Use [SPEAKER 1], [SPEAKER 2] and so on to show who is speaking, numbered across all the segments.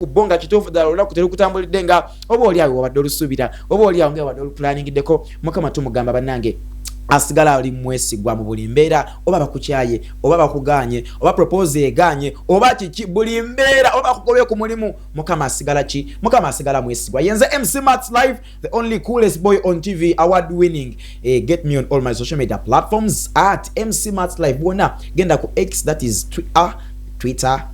[SPEAKER 1] kubonga kituufu ddala olunaku terukutambulidde nga oba oli awo wabadde olusuubira oba oli awo nga wabadde olupulaningiddeko Mukama tumugamba bannange asigala ali mwesigwa mu buli mbeera oba bakukyaye oba bakuganye oba propose eganye oba kiki buli mbeera oba bakugobye ku mulimu Mukama asigala ki Mukama asigala mwesigwa yenze MC Mats Live the only coolest boy on TV award winning get me on all my social media platforms at MC Mats Live bona genda ku X that is Twitter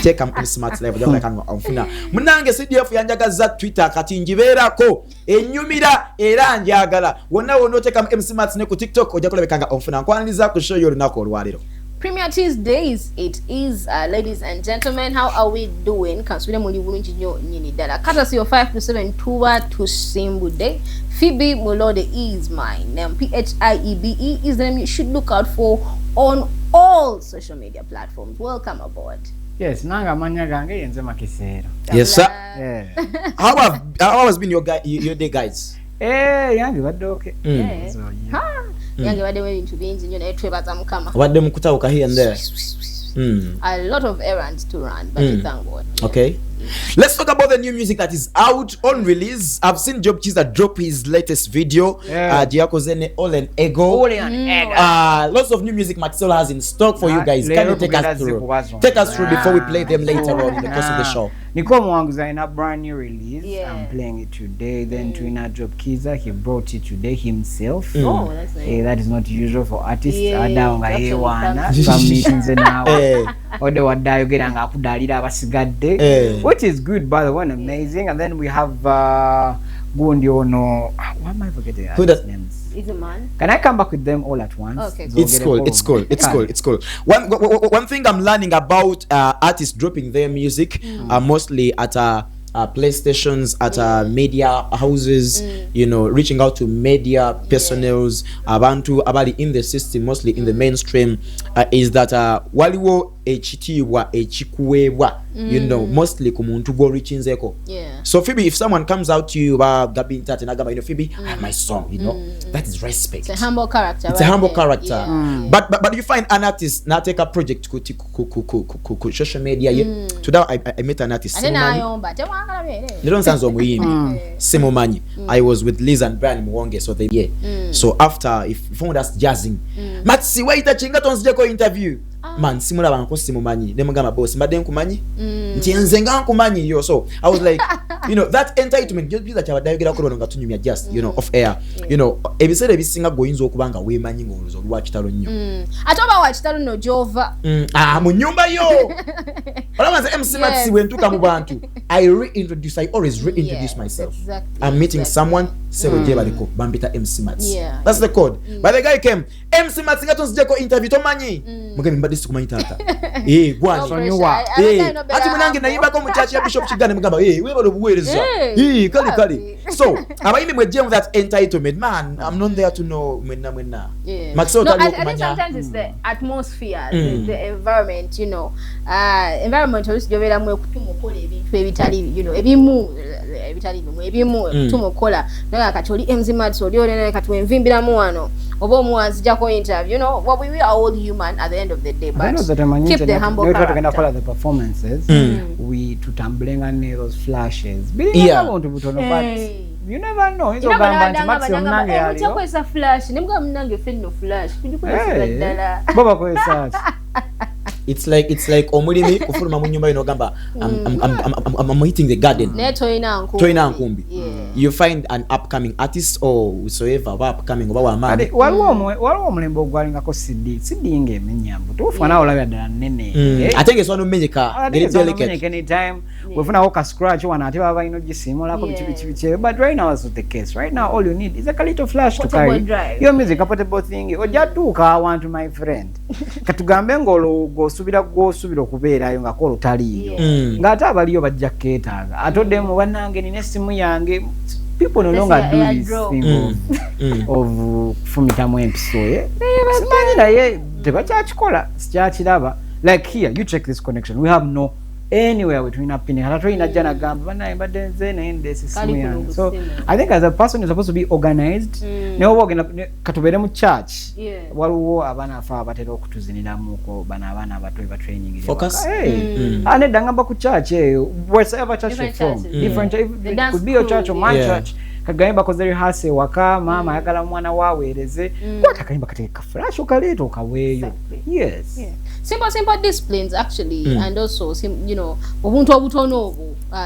[SPEAKER 1] take am smart level just like anfuna munange CDF yanjagaza Twitter kati njiberako enyumira era njagala wonna wonna take am smart ne ku TikTok ojja kulabekanga onfuna nkwaniriza ku show yo lunako olwaliro
[SPEAKER 2] Premier Tuesdays it is ladies and gentlemen, how are we doing? Kansule muli bulungi nyo nyini dala kata siyo 5 to 7 tuba tusimbude Phoebe Mulode is my name. PHIEBE is the name you should look out for on all social media platforms. Welcome aboard.
[SPEAKER 3] Yes, nanga manya gange yenze makisero.
[SPEAKER 1] Yes sir.
[SPEAKER 3] Yeah.
[SPEAKER 1] How has been your day guys?
[SPEAKER 3] Yange badde okay.
[SPEAKER 2] So, yange badde ebintu bingi nnyo naye twebaza Mukama.
[SPEAKER 1] Badde mukutawuka here and there.
[SPEAKER 2] A lot of errands to run, but we thank God. Yeah.
[SPEAKER 1] Okay. Let's talk about the new music that is out on release. I've seen Job Chiza drop his latest video. Diakozene All and Ego. Lots of new music Maxwell has in stock for you guys. Can you take us through? Take us through before we play them later on in the course of the show.
[SPEAKER 3] Niko Mwanguza in a brand new release. I'm playing it today. Then Twina Job Kiza, he brought it today himself.
[SPEAKER 2] Oh, that's nice.
[SPEAKER 3] That is not usual for artists. Adaunga yewana. Some meetings now. Ode wadayo geranga kudalira abasigadde. Which is good, by the way, amazing. And then we have Gondiono. Why am I forgetting his names?
[SPEAKER 2] Is a man.
[SPEAKER 3] Can I come back with them all at once?
[SPEAKER 2] Okay.
[SPEAKER 1] So it's cool. One thing I'm learning about artists dropping their music mostly at playstations, at media houses, you know, reaching out to media personnels, abantu abali in the system, mostly in the mainstream, is that waliwo ekitiibwa ekikuweebwa, you know, mostly ku muntu gw'orichinzeko. So Phoebe, if someone comes out to you gabi ntati nagamba, you know, Phoebe, I have my song, you know, that is respect.
[SPEAKER 2] It's a humble character.
[SPEAKER 1] It's a humble character. But you find an artist now take a project ku social media. Today I met an artist. They don't sound Omuyimbi. Simumanyi. I was with Liz and Brian Mwonge, so they So after if found us jazzing, Matsi wait a chinga tonzeko interview. Man, simula banko simumanyi. Demugama boss, mbade nkumanyi. Nti nzenga nkumanyi yo. So I was like, you know, that entitlement just be that abadayo gera ko nga tunyumya just, you know, off air. You know, ebisere bisinga goyinzo okubanga wemanyi ngoluzo lwa kitalo nnyo.
[SPEAKER 2] Atoba wa kitalo no jova.
[SPEAKER 1] Mu nyumba yo. Olamanze MC Matsi wentuka mu bantu. I always reintroduce myself.
[SPEAKER 2] Exactly.
[SPEAKER 1] I'm meeting someone, say baliko bambita MC Mats. That's the code. But the guy came, MC Mats ngatonzeko interview tomanyi. Mugemi mbadi sikumanyi tata. Gwani
[SPEAKER 3] Sonyiwa.
[SPEAKER 1] Ati munange nayiba ko mu church ya Bishop Kigane mugamba, weba lobuwereza. Kali. So, abayimbi mweje with that entitlement, man, I'm not there to know mwena.
[SPEAKER 2] Maxo tali okumanya. I think sometimes it's the atmosphere, the environment, you know. Environment olisijobera mwe kutumokola ebintu ebitali, you know, ebimu kutumokola. Naga kati oli MC Mats oli olena kati wenvimbiramu wano. Oba omuwanzi jako interview, you know, what we are all human at the end of the day, but keep the humble character.
[SPEAKER 3] We follow the performances. We tutamblenga those flashes. But you never know. It's
[SPEAKER 2] a flash.
[SPEAKER 1] It's like Omuyimbi kufuruma mu nyumba inogamba I'm hitting the garden. Toina nkumbi. You find an upcoming artist or whosoever upcoming oba wamani.
[SPEAKER 3] Waliwo mulembo gwalinga ko CD nge menyambo. Tufana olabya dala nene.
[SPEAKER 1] Atenge swa no menyeka. Get delicate.
[SPEAKER 3] Anytime we funa oka scratch wana ate baba ino gisimola ko bichi. But right now is not the case. Right now all you need is a little flash to carry. Your music a portable thing. Ojatuka want my friend. Katugambe ngolo subira okubeera yo nga ko lutali ngata abaliyo bajja keetaaga atodde mu banange nine simu yange people no longer do this thing of fumitamu empiso simanyi naye tebakyakikola sikyakiraba like here you check this connection we have no anywhere between up in Halatoi Jana Gamba, but then this. So I think as a person, you're supposed to be organized. No working up Katuberemu church. Walu Abana Fabatero Kuzininamuko, Banavana, but training.
[SPEAKER 1] Focus.
[SPEAKER 3] And then Dangabaku church, wherever church you're from. Different, it could be your church or my church. Kagamba kozeri hase waka mama yakala mwana wawereze kwatakaimba katika flash ukaleto kaweyo. Yes.
[SPEAKER 2] Simple disciplines actually, and also ubuntu obutono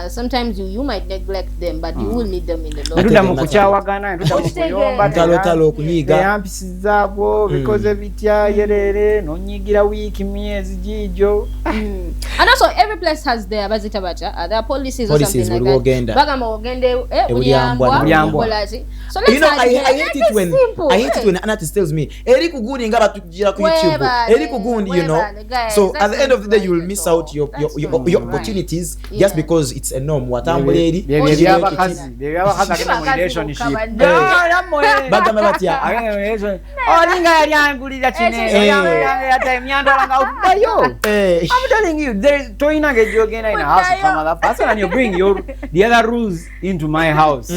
[SPEAKER 2] sometimes you might neglect them, but you will need them in the long
[SPEAKER 3] run. Mukuchawagana ndudamukuyomba
[SPEAKER 1] talo kunyiga
[SPEAKER 3] yampisizaabo because ebitya yerere nonyigira wiki miezi jijo.
[SPEAKER 2] And also every place has their bazitabacha there are policies or something like that. Bagamba ogende ulyambwa. So let's
[SPEAKER 1] I hate it when an artist tells me eri kugundi nga batugira ku YouTube eri kugundi so at the end of the day you will miss out your opportunities just because it's a norm watambule eri
[SPEAKER 3] relationship bagamba batya olinga yalyangulira kinene yatayimyandolanga udayo. I'm telling you there toina ngejogena in a house from other person and you bring the other rules into my house.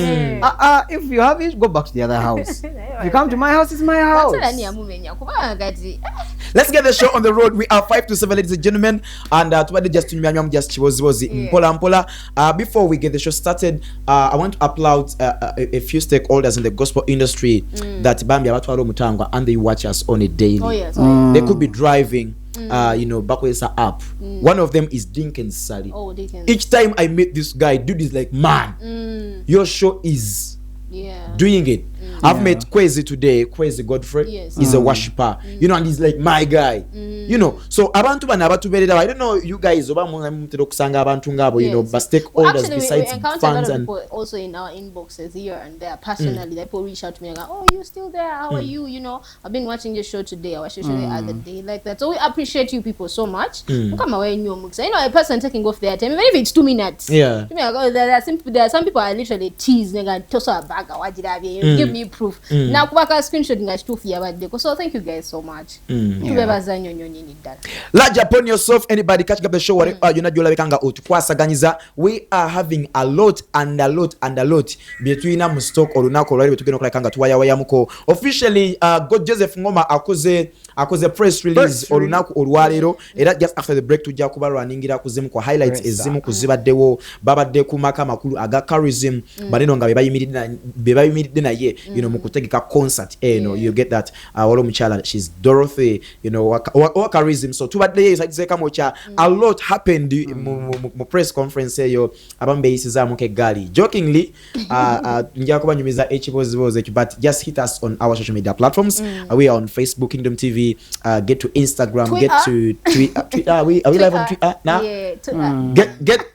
[SPEAKER 3] If you have it, go back to the other house. If you come to my house, it's my house.
[SPEAKER 1] Let's get the show on the road. We are 5 to 7, ladies and gentlemen, and just before we get the show started, I want to applaud a few stakeholders in the gospel industry that Bambi Abatwaro Mutangwa and they watch us on a daily.
[SPEAKER 2] Oh yes.
[SPEAKER 1] They could be driving. Bakwesa up. One of them is Dinkins Sally.
[SPEAKER 2] Oh, Dinkins.
[SPEAKER 1] Each time I meet this guy, dude is like, man, your show is doing it. I've met Kwezi today. Kwezi Godfrey is a worshipper, and he's like my guy. So abantu bana batuberera. I don't know you guys oba mutero kusanga abantu ngabo, but stakeholders besides fans and
[SPEAKER 2] people also in our inboxes here and there personally. People reach out to me and go, "Oh, you still there? How are you? I've been watching your show today. I watched your show the other day, like that." So we appreciate you people so much. Come away in your mix. A person taking off their time, even if it's 2 minutes.
[SPEAKER 1] Yeah.
[SPEAKER 2] There are some people are literally tease nigga toss a bag. Give me proof. Now kubaka screenshot nga stuff yabadde. So thank you guys so much. Tubebaza nyonyonyi ddala.
[SPEAKER 1] Large upon yourself, anybody catching up the show yonajula bekanga otukwasaganyiza. We are having a lot between am stock olunako olwali betugenda okulakanga tuwayawayamuko. Officially God Joseph Ngooma akoze press release olunako olwalero era just after the break tujja kuba runningira kuzimu kwa highlights ezimu kuzibaddewo babadde ku maka makulu aga charism baneno nga bebayimiridde naye mu kutegeka concert you get that walo muchala she's Dorothy what charism so tubadde yisakizeka mocha a lot happened mu press conference eyo abambe yisizamu ke gali jokingly njya kubanyumiza ekiboziboze but just hit us on our social media platforms. We are on Facebook Kingdom TV, get to Instagram,
[SPEAKER 2] Twitter.
[SPEAKER 1] Get to Twitter. Are we live on Twitter now?
[SPEAKER 2] Yeah,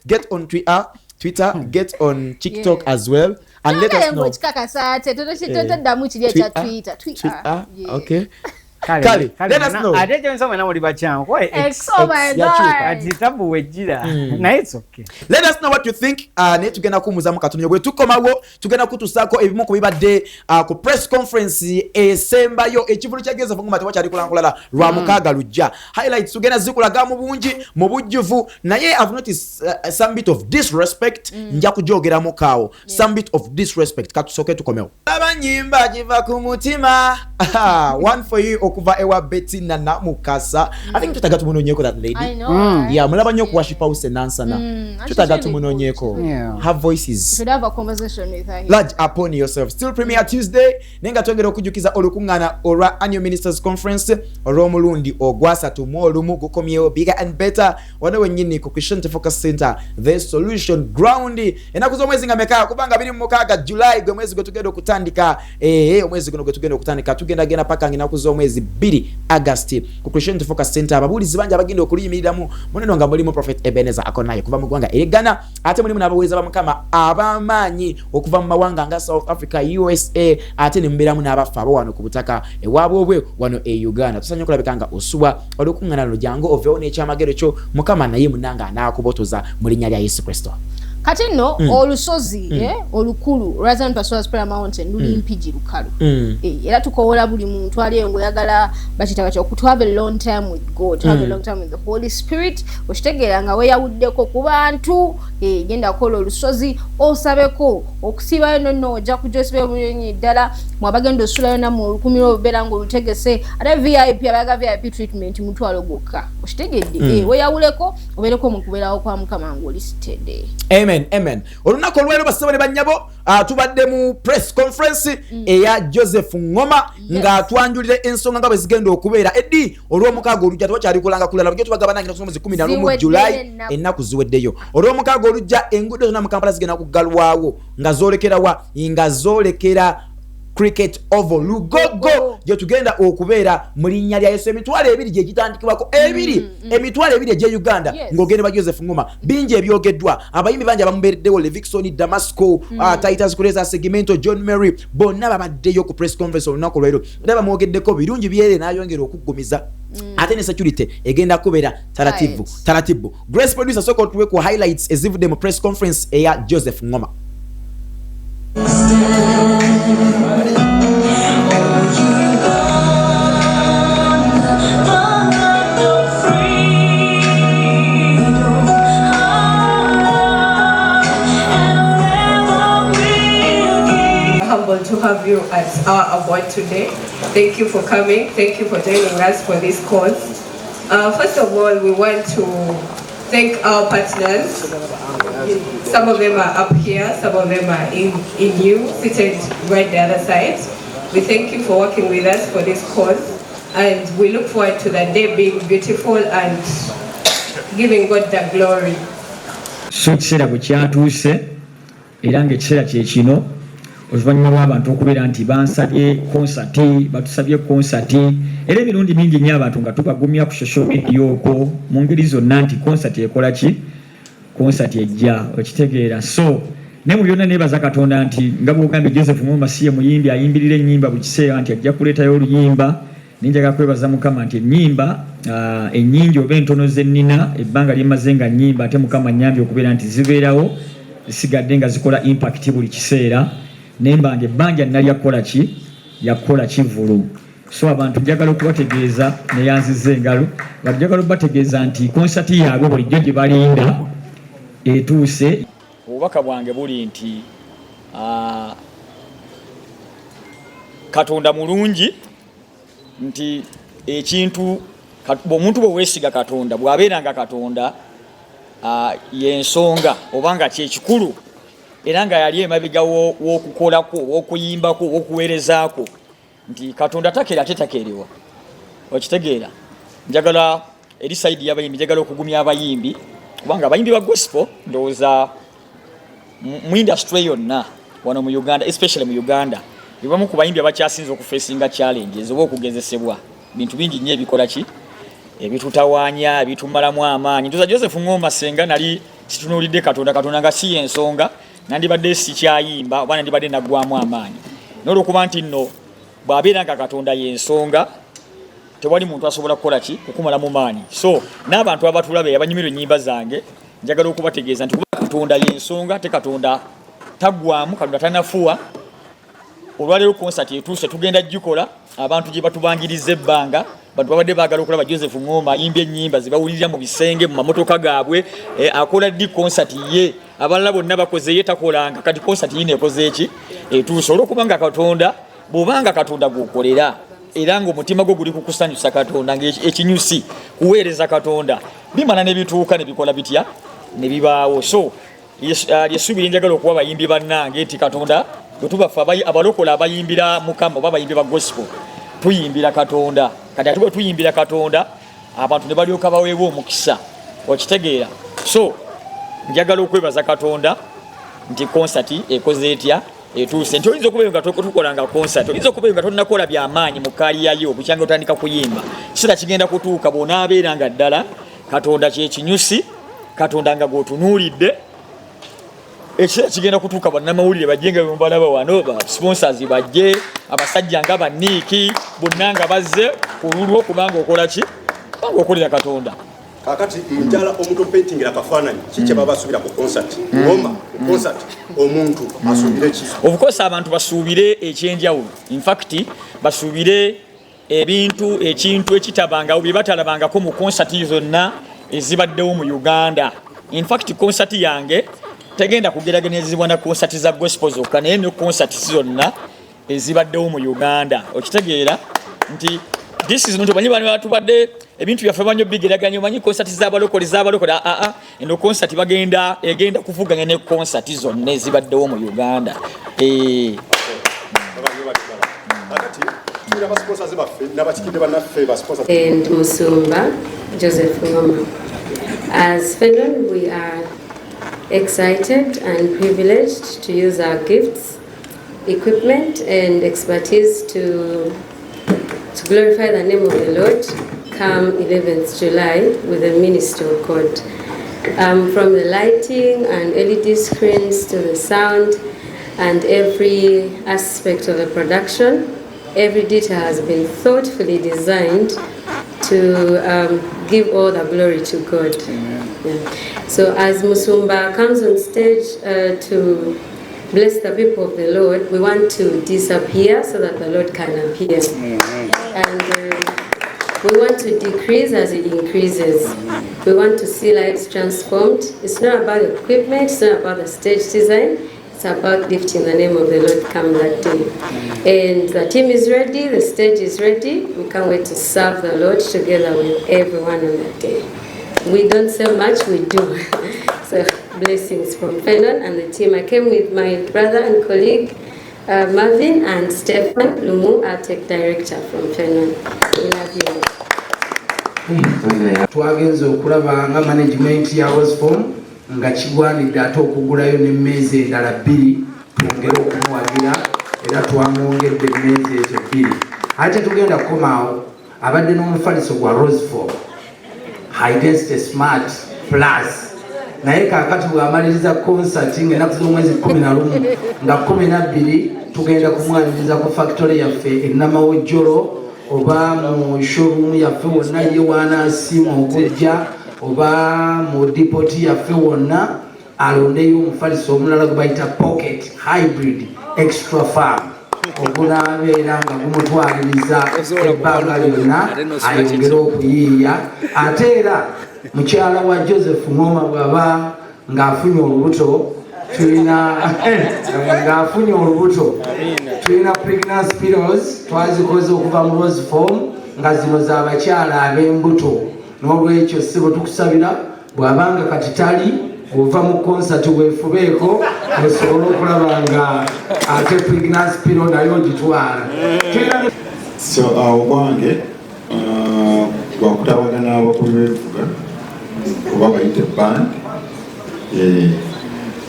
[SPEAKER 1] get on Twitter, get on TikTok as well, and let us know. Twitter. Okay. Kali, let us know.
[SPEAKER 2] Oh my God.
[SPEAKER 3] It's okay.
[SPEAKER 1] Let us know what you think. Ne tugenda kumuza mukatunya gwe tukomawo tugenda kutusako ebimu ku bibadde ku press conference esemba yo Ekivuulu kya Joseph Ngooma tewakyali kulankulala lwa mukaga lujja. Highlights tugenda zikulaga mu bungi mu bujjuvu naye I've noticed some bit of disrespect nja kujogeramu kawo. Some bit of disrespect katusoke tukomewo. Abanyimba jiva ku mutima. One for you okuva ewa Betty na Mukasa. I think tutaga tumunonyeko that lady.
[SPEAKER 2] I know.
[SPEAKER 1] Yeah, mulaba nyo kuwashipa use nansana. Tutaga tumunonyeko. Her voices.
[SPEAKER 2] Should have a conversation with her.
[SPEAKER 1] Large upon yourself. Still Premier Tuesday. Nenga twengera okujukiza olukungana ora annual ministers conference oromulundi ogwasa tumolumu gukomyewo bigger and better. Wano wenyini ku Christian Focus Center. The solution ground. Enakuzo mwezi ngameka kubanga 26 July gwe mwezi gwe tugenda okutandika. Omwezi guno gwe tugenda okutandika tugenda gena paka nginakuzo mwezi 2 August ku Christian Focus Center ababulizi banja bagenda okuliyimiriramu muneno nga mulimu Prophet Ebenezer akonaye kuva mu gwanga Uganda ate mulimu n'abaweza bamukama abamanyi okuva mu mawanga nga South Africa USA ate ne mberamu n'abafa abawano ku butaka ewabwe wano Uganda tusanye kulabikanga osuwa olukungana lujjango ovewo n'ekyamagero kyo mukama naye munanga anaakubotoza mu linnya lya Yesu Kristo.
[SPEAKER 2] kati nno olusozi olukulu Rising Pastoral Spirit Mountain luli mpigi lukalu era tukowola buli muntu ali ngoyagala bakita bacho to have a long time with God, to have a long time with the Holy Spirit, okitegeera nga weyawuddeko ku bantu genda kola olusozi osabeko okusibayo nonno ojja kujosibayo mulyenyi ddala mwabagenda osulayo namu olukumiro obeera ng'olutegese ate VIP abayaga VIP treatment mutwalo gwokka okitegedde weyawuleko obeereko mu kubeerawo kwa Mukama ng'olisitedde.
[SPEAKER 1] Amen. Olunaku olwero basaba ne bannyabo tubadde mu press conference eya Joseph Ngooma nga twanjulire ensonga nga bwe zigenda okubeera eddi olw'omukaaga olujja twakyali kulanga kulala bwe tubagaba nange n'okusoma 11 July ennaku ziweddeyo olw'omukaaga olujja enguudo zonna mu Kampala zigenda kugalwawo nga zoolekera cricket oval Lugogo gye tugenda okubeera mu linnya lya Yesu emitwalo ebiri gye gitandikibwako emitwalo ebiri egye Uganda ng'ogende ba Joseph Ngooma bingi ebyogeddwa abayimbi bangi abamubeereddewo Levickson Damasco Titus Kureza Segmento John Mary bonna babaddeyo ku press conference olunaku olwero era bamwogeddeko birungi byere n'ayongera okuggumiza ate ne security egenda kubeera taratibu. Grace producer soko tuwe ku highlights ezivudde mu press conference eya Joseph Ngooma.
[SPEAKER 4] Humbled to have you as our award today. Thank you for coming. Thank you for joining us for this cause. First of all, we want to thank our partners. Some of them are up here, some of them are in you, seated right the other side. We thank you for working with us for this cause, and we look forward to that day being beautiful and giving God the glory.
[SPEAKER 5] So kiseera bwe kyatuuse era ng'ekiseera kye kino oluvannyuma lw'abantu okubeera nti bansabye konsati batusabye konsati era emirundi mingi nnyo abantu nga tubagumya ku social media okwo mu ngeri zonna nti konsati ekola ki konsati ejja okitegeera so ne mu byonna neebaza Katonda nti nga bw'ogambye Joseph Ngooma si ye muyimbi ayimbirira ennyimba buli kiseera nti ajja kuleetayo oluyimba ninjaga kwebaza Mukama nti ennyimba ennyingi oba entono ze nnina ebbanga lyemaze nga nnyimba ate Mukama nnyambye okubeera nti zibeerawo zisigadde nga zikola impact buli kiseera nembange ebbanja nnalya kukola Kivulu so abantu njagala okubategeeza neyanziza engalo njagala okubategeeza nti konsati yaabwe bulijjo gye balinda etuuse. Obubaka bwange buli nti Katonda mulungi nti ekintu omuntu bwe weesiga Katonda bw'abeeranga Katonda y'ensonga obanga kyekikulu era nga yali emabega w'okukolako w'okuyimbako w'okuweerezaako nti Katonda takeerewa okitegeera. Njagala eri sayidi y'abayimbi njagala okugumya abayimbi kubanga abayimbi ba gospel ndowooza mu industry yonna wano mu Uganda especially mu Uganda bibamu ku bayimbi abakyasinza okufeesinga challenges oba okugezesebwa bintu bingi nnyo ebikola ki ebitutawaanya ebitumalamu amaanyi. Ntuza Joseph Ngooma senga nali situnuulidde Katonda nga si ensonga nandibadde sikyayimba oba nandibadde naggwamu amaanyi n'olwokuba nti nno bw'abeera nga Katonda y'ensonga tewali muntu asobola kukola ki kukumalamu maanyi. So n'abantu abatulabe abanyumirwa ennyimba zange njagala okubategeeza nti kuba Katonda y'ensonga te Katonda taggwamu Katonda tanafuwa. Olwaleero konsati etuuse tugenda gikola abantu gye batubangiriza ebbanga bantu babadde baagala okulaba Joseph Ngooma ayimbye ennyimba zibawulirira mu bisenge mu mamotoka gaabwe akola ddi konsati ye abalala bonna bakoze ye takolanga kati konsati yine ekoze eki etuuse olw'okubanga Katonda bw'obanga Katonda gw'okolera era ng'omutima gwo guli kukusanyusa Katonda ng'ekinyusi kuweereza Katonda bimala ne bituuka ne bikola bitya ne bibaawo. So lyesuubira njagala okuba abayimbi bannange nti Katonda bwe tubafa abalokola abayimbira Mukama oba abayimbi ba gospel tuyimbira Katonda kati ate bwe tuyimbira Katonda abantu ne balyoka baweebwa omukisa okitegeera. So njagala okwebaza Katonda nti konsati ekoze etya etuuse nti oyinza okubeera nga tukolanga konsati oyinza okubeera nga tolinakola byamaanyi mu kaaliyayo bukyanga otandika kuyimba kiseera kigenda kutuuka bw'onaabeera nga ddala Katonda kyekinyusi Katonda nga gw'otunuulidde ekiseera kigenda kutuuka bannamawulire bajje nga bembalaba wano sponsors bajje abasajja nga baniiki bonna nga bazze ku lulwo kubanga okola ki kubanga okolera Katonda.
[SPEAKER 6] kakati njala omuntu painting akafaananyi kiki baba basubira ku concert Ngooma ku concert omuntu asubire ki
[SPEAKER 5] of course abantu basuubire ekyenjawulo in fact basuubire ekintu ekitabanga bye batalabangako mu concert zonna ezibaddewo mu Uganda. In fact concert yange tegenda kugeraganyizibwa na concert za gospel zokka naye ne concert zonna ezibaddewo mu Uganda. Okitegeera nti this is not omanyi bantu badde ebintu byaffe banyo bigeraganya omanyi concert z'abalokole eno concert egenda kuvuganya ne concert zonna ezibaddewo mu Uganda.
[SPEAKER 7] And Musumba, Joseph Ngooma. As Fenon, we are excited and privileged to use our gifts, equipment and expertise to glorify the name of the Lord come 11th July with a ministry of God. From the lighting and LED screens to the sound and every aspect of the production, every detail has been thoughtfully designed to give all the glory to God. Yeah. So as Musumba comes on stage to bless the people of the Lord, we want to disappear so that the Lord can appear. And we want to decrease as He increases. We want to see lives transformed. It's not about equipment, it's not about the stage design. It's about lifting the name of the Lord come that day. And the team is ready, the stage is ready. We can't wait to serve the Lord together with everyone on that day. We don't say much, we do. So blessings from Fenon and the team. I came with my brother and colleague Marvin and Stefan Lumu, our tech director from Fenon. We love you.
[SPEAKER 8] Twagenza okulaba nga management ya Rosform nga kigwanidde ate okugulayo n'emmeeza endala 2 twongere okumuwagira era twamwongedde emmeeza ezo 2 ate tugenda kukomaawo abadde n'omufaliso gwa Rosform high density smart plus naye kaakati bw'amaliriza concert ng'ennaku z'omwezi 11 nga 12 tugenda kumwaniriza ku factory yaffe ennamawojjolo oba mu showroom yaffe wonna ye wanaasiima okujja oba mu dipoti yaffe wonna alondeyo omufaliso omulala gwe bayita pocket hybrid extra farm ogunaabeera nga gumutwaliriza ebbanga lyonna ayongere okuyiiya ate era mukyala wa Joseph Ngooma bw'aba ng'afunye olubuto tulina pregnancy pillows twazikoze okuva mu Rosform nga zino z'abakyala ab'embuto n'olwekyo ssebo tukusabira bw'abanga kati tali ova mu concert weefubeeko osobole okulaba nga ate pregnancy pillow nayo gitwala
[SPEAKER 9] so okwange wakutabagana abakulu b'ebivuga oba bayite band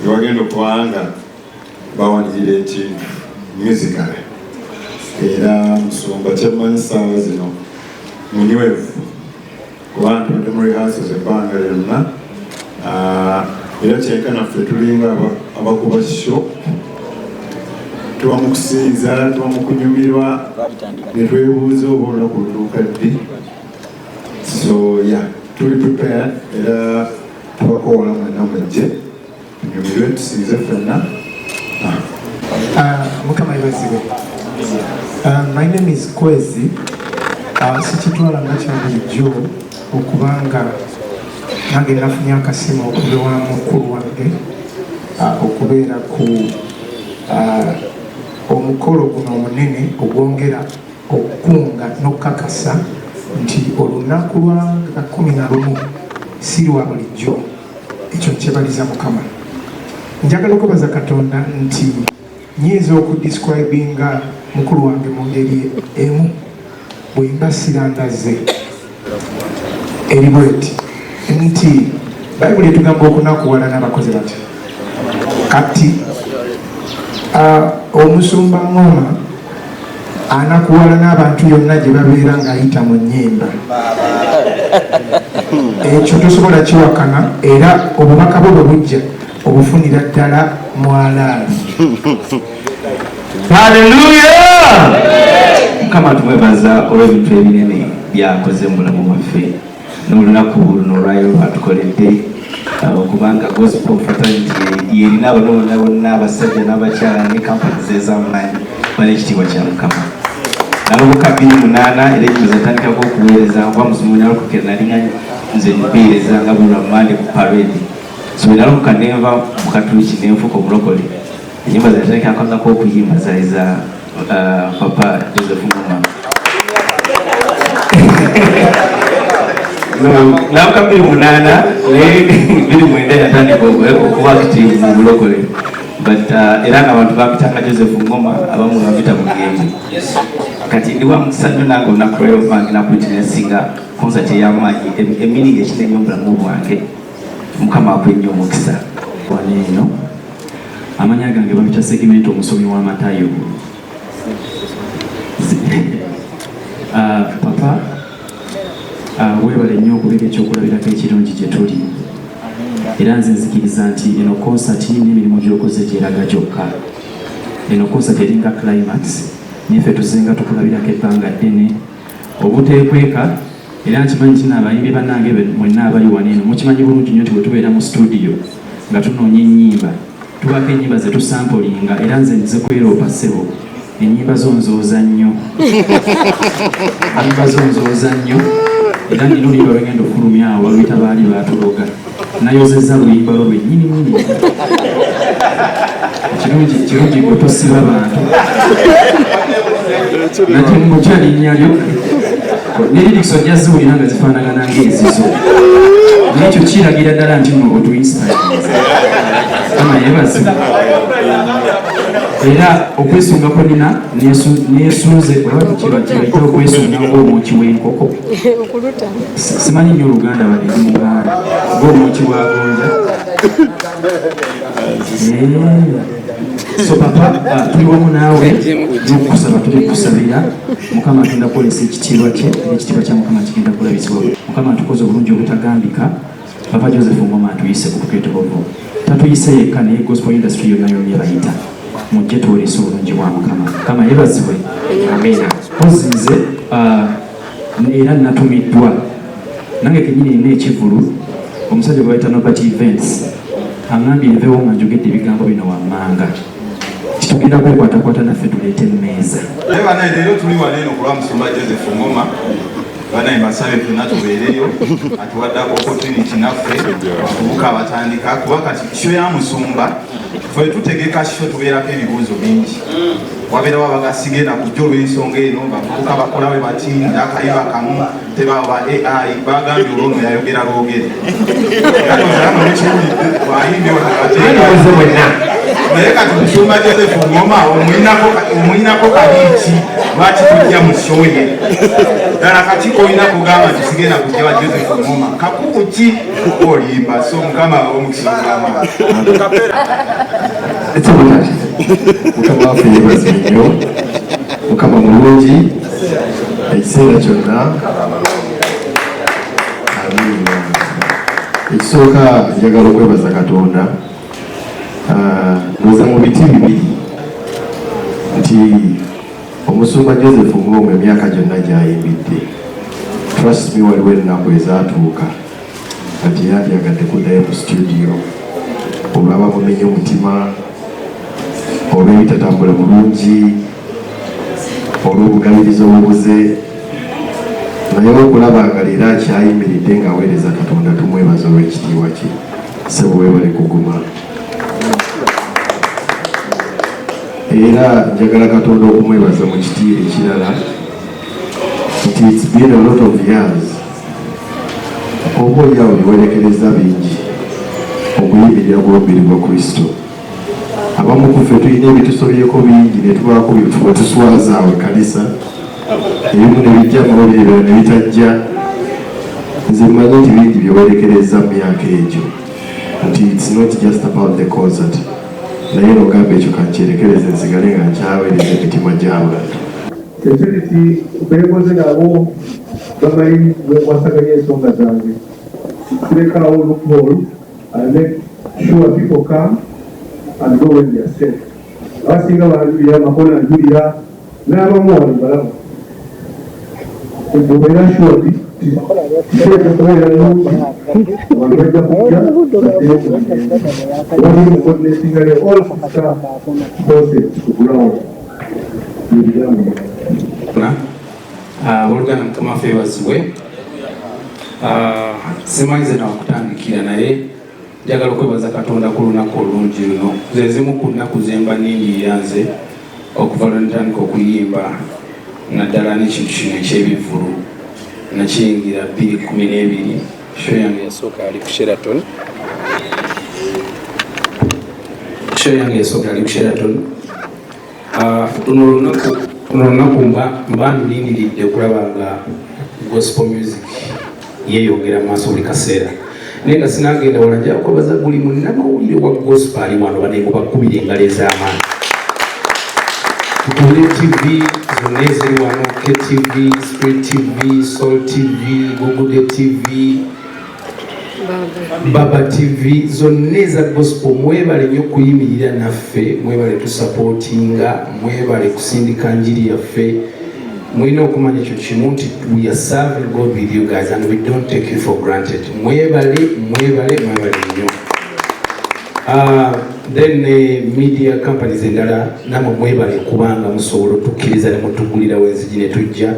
[SPEAKER 9] wagenda okubanga bawanirira ekintu musical era Musumba kyemmanyi ssaawa zino munywevu kubantu badde mu rehearsals ebbanga lyonna era kyenkana ffe tulinga abakuba show tuba mu kusinza tuba mu kunyumirwa ne twebuuza oba olunaku lutuuka ddi so tuli prepared era tubakoola mwenna mujje tunyumirwe tusinze ffenna.
[SPEAKER 10] Mukama ibazibwe. My name is Kwezi. Sikitwala nga kino bulijjo okubanga nange nafunye akasimu okubewa mukulu wange okubeera ku omukolo guno omunene ogwongera okukunga n'okukakasa nti olunaku lwa 11 si lwa bulijjo. Ekyo kyebaliza Mukama. Njagala okubaza Katonda nti nyinza okudescribinga mukulu wange mu ngeri emu bwe mbasira ndaze eri bweti nti bayibuli etugamba okunakuwala n'abakozi bati kati omusumba Ngooma anakuwala n'abantu yonna gye babeera ng'ayita mu nnyimba ekyo tosobola kiwakana era obubaka bwe bwe bujja obufunira ddala mwalaali.
[SPEAKER 11] Haleluya! Mukama tumwebaza olw'ebintu ebinene byakoze mu bulamu bwaffe. n'olunaku luno olwayo lwatukoledde okubanga gospel fraternity yerina abanoona bonna abasajja n'abakyala ne kampani z'ez'amaanyi bala ekitiibwa kya Mukama. Nalobuka 28 era ekyo zatandikako okuweereza nva musomo nalokukera nalinga nze mpeereza nga buli lwammande ku parade. So bwe nalobuka nenva mu Katuliki nenfuuka omulokole, ennyimba zatandikako okuyimba zaali za Papa Joseph Ngooma. Nalobuka 28 29 yatandika okuba active mu bulokole. But era ng'abantu bampitanga Joseph Ngooma, abamu bampita Mugembe. Kati ndi wa musanyu nange olunaku lwero bange nakuwitinesinga concert ey'amaanyi eminingi ekinene obulamu bwange. Mukama akwe nnyo omukisa.
[SPEAKER 12] Waneeno amanya gange babita segimenti omusomi w'amatayo. Papa weebale nnyo okubeera ekyokulabirako ekirungi gye tuli. Era nze nzikiriza nti eno concert n'emirimu gy'okoze gyeraga gyokka. Eno concert eringa climax niffe tuzenga tukulabirako ebbanga ddene obuteekweka. Era nkimanyi kino abayimbi bannange mwenna abali waneeno mukimanyi bulungi nnyo nti bwe tubeera mu studio nga tunoonya ennyimba tubaako ennyimba ze tusampolinga. Era nze nze kweroopa ssebo ennyimba zonzooza nnyo ennyimba zonzooza nnyo. Era nina oluyimba lwegenda okufulumya awo baluyita baali baatuloga nayozezza luyimba lwo lwennyini nnyini. Kirungi gwe tosiba bantu nati mutya linnya lyo neririkiso ojja ziwulira nga zifaanagana ng'ezizo, naye ekyo kiragira ddala nti no otuinspiratinze. Ama yebaze era okwesungako nina nesunze kibayita okwesunga ng'omwoki w'enkoko. Simanyi nnyo Oluganda bali ndi Muganda ng'omwoki wa gonja. So papa tuli wamu naawe n'okusaba tuli kusabira Mukama agenda kukolesa ekitiibwa kye n'ekitiibwa kya Mukama kigenda kulabisibwa. Mukama atukoze obulungi obutagambika. Papa Joseph Ngooma atuyise ku buketobovu, tatuyise yekka naye gospel industry yonna yonna ebayita mujje tuwulise obulungi bwa Mukama. Mukama yeebazibwe. Amina. Ozinze era natumiddwa nange kenyini nina Ekivuulu, omusajja gwe bayita Nobert Events aŋŋambye nveewo nga njogedde ebigambo bino wammanga. Kitugenda kwekwatakwata naffe tuleete emmeeza.
[SPEAKER 9] Banaye leero tuli waneeno kulwa Musumba Joseph Ngooma. Banaye basabe ffenna tubeereyo atuwaddako opportunity naffe abavubuka abatandika kuba kati kisho ya Musumba ffe tutegeka kisho tubeerako ebibuuzo bingi. Wabeerawo abagasigenda kujja olw'ensonga eno bavubuka bakola bwe batinda akayiba kamu tebaba ba AI bagambye olwono yayogera lwogere. Naye kati Musumba Joseph Ngooma omuyinako kabiiki lwaki tujja mu show ye. Ddala kati olina kugamba nti sigenda kujja wa Joseph Ngooma kakubu ki olimba. So Mukama omukisa gw'amaanyi.
[SPEAKER 13] Mukama waffe yeebazibwe nnyo. Mukama mulungi ekiseera kyonna. Amiina. Ekisooka njagala okwebaza Katonda ndoza mu biti bibiri nti Omusumba Joseph Ngooma emyaka gyonna gy'ayimbidde, trust me, waliwo ennaku ezaatuuka kati yandyagadde kuddayo mu studio olwaba mumenye omutima olw'ebitatambula bulungi olw'obugabiriza obubuze, naye okulaba nga leero akyayimiridde ng'aweereza Katonda tumwebaza olw'ekitiibwa kye. Ssebo weebale kuguma. Era njagala Katonda okumwebaza mu kitiibwa ekirala nti it's been a lot of years oba oliawo biwerekereza bingi okuyimirira ku lubiri lwa Kristo. Abamu ku ffe tulina ebitusobyeko bingi ne tubaako bye tuswaza awo kanisa, ebimu ne bijja amawulire ebirala ne bitajja. Nze mmanyi nti bingi byewerekereza mu myaka egyo nti it's not just about the concert, naye n'ogamba ekyo kankyerekereze nsigale nga nkyaweereza emitima gy'abantu.
[SPEAKER 10] Ekyo nti beekoze nabo bamanyi wekwasaganya ensonga zange. Tulekaawo loophole and make sure people come and go when they are safe. Abasinga banjulira amakona njulira n'abamu wano balamu. Obeera sure kiteeka kubeera nungi abantu bajja kujja wali mukonesinga ne all officer process kugulawo ebiramu
[SPEAKER 8] Oluganda Mukama feebazibwe. Simanyi ze nawakutandikira naye njagala okwebaza Katonda ku lunaku olungi luno. Ze zimu ku nnaku ze mba nnindirira nze okuva lwe ntandika okuyimba naddala n'ekintu kino eky'Ebivuulu nakiyingira 2012. Show yange yasooka yali ku Sheraton. Luno lunaku mba nnindiridde okulaba nga gospel music yeeyongera mu maaso buli kaseera. Naye nga sinagenda wala nja kwebaza buli munnamawulire wa gospel ali wano bane mubakubira engalo ez'amaanyi. Tutuule TV zonna eziri wano, KTV, Street TV, Soul TV, Google TV, Baba TV, zonna eza gospel. Mwebale nnyo okuyimirira naffe, mwebale tusupportinga, mwebale kusindika njiri yaffe. Mwina okumanya ekyo kimu nti we are serving God with you guys and we don't take you for granted. Mwebale nnyo. Then media companies endala namwe mwebale kubanga musobola otukkiriza ne mutugulira wenzigi ne tujja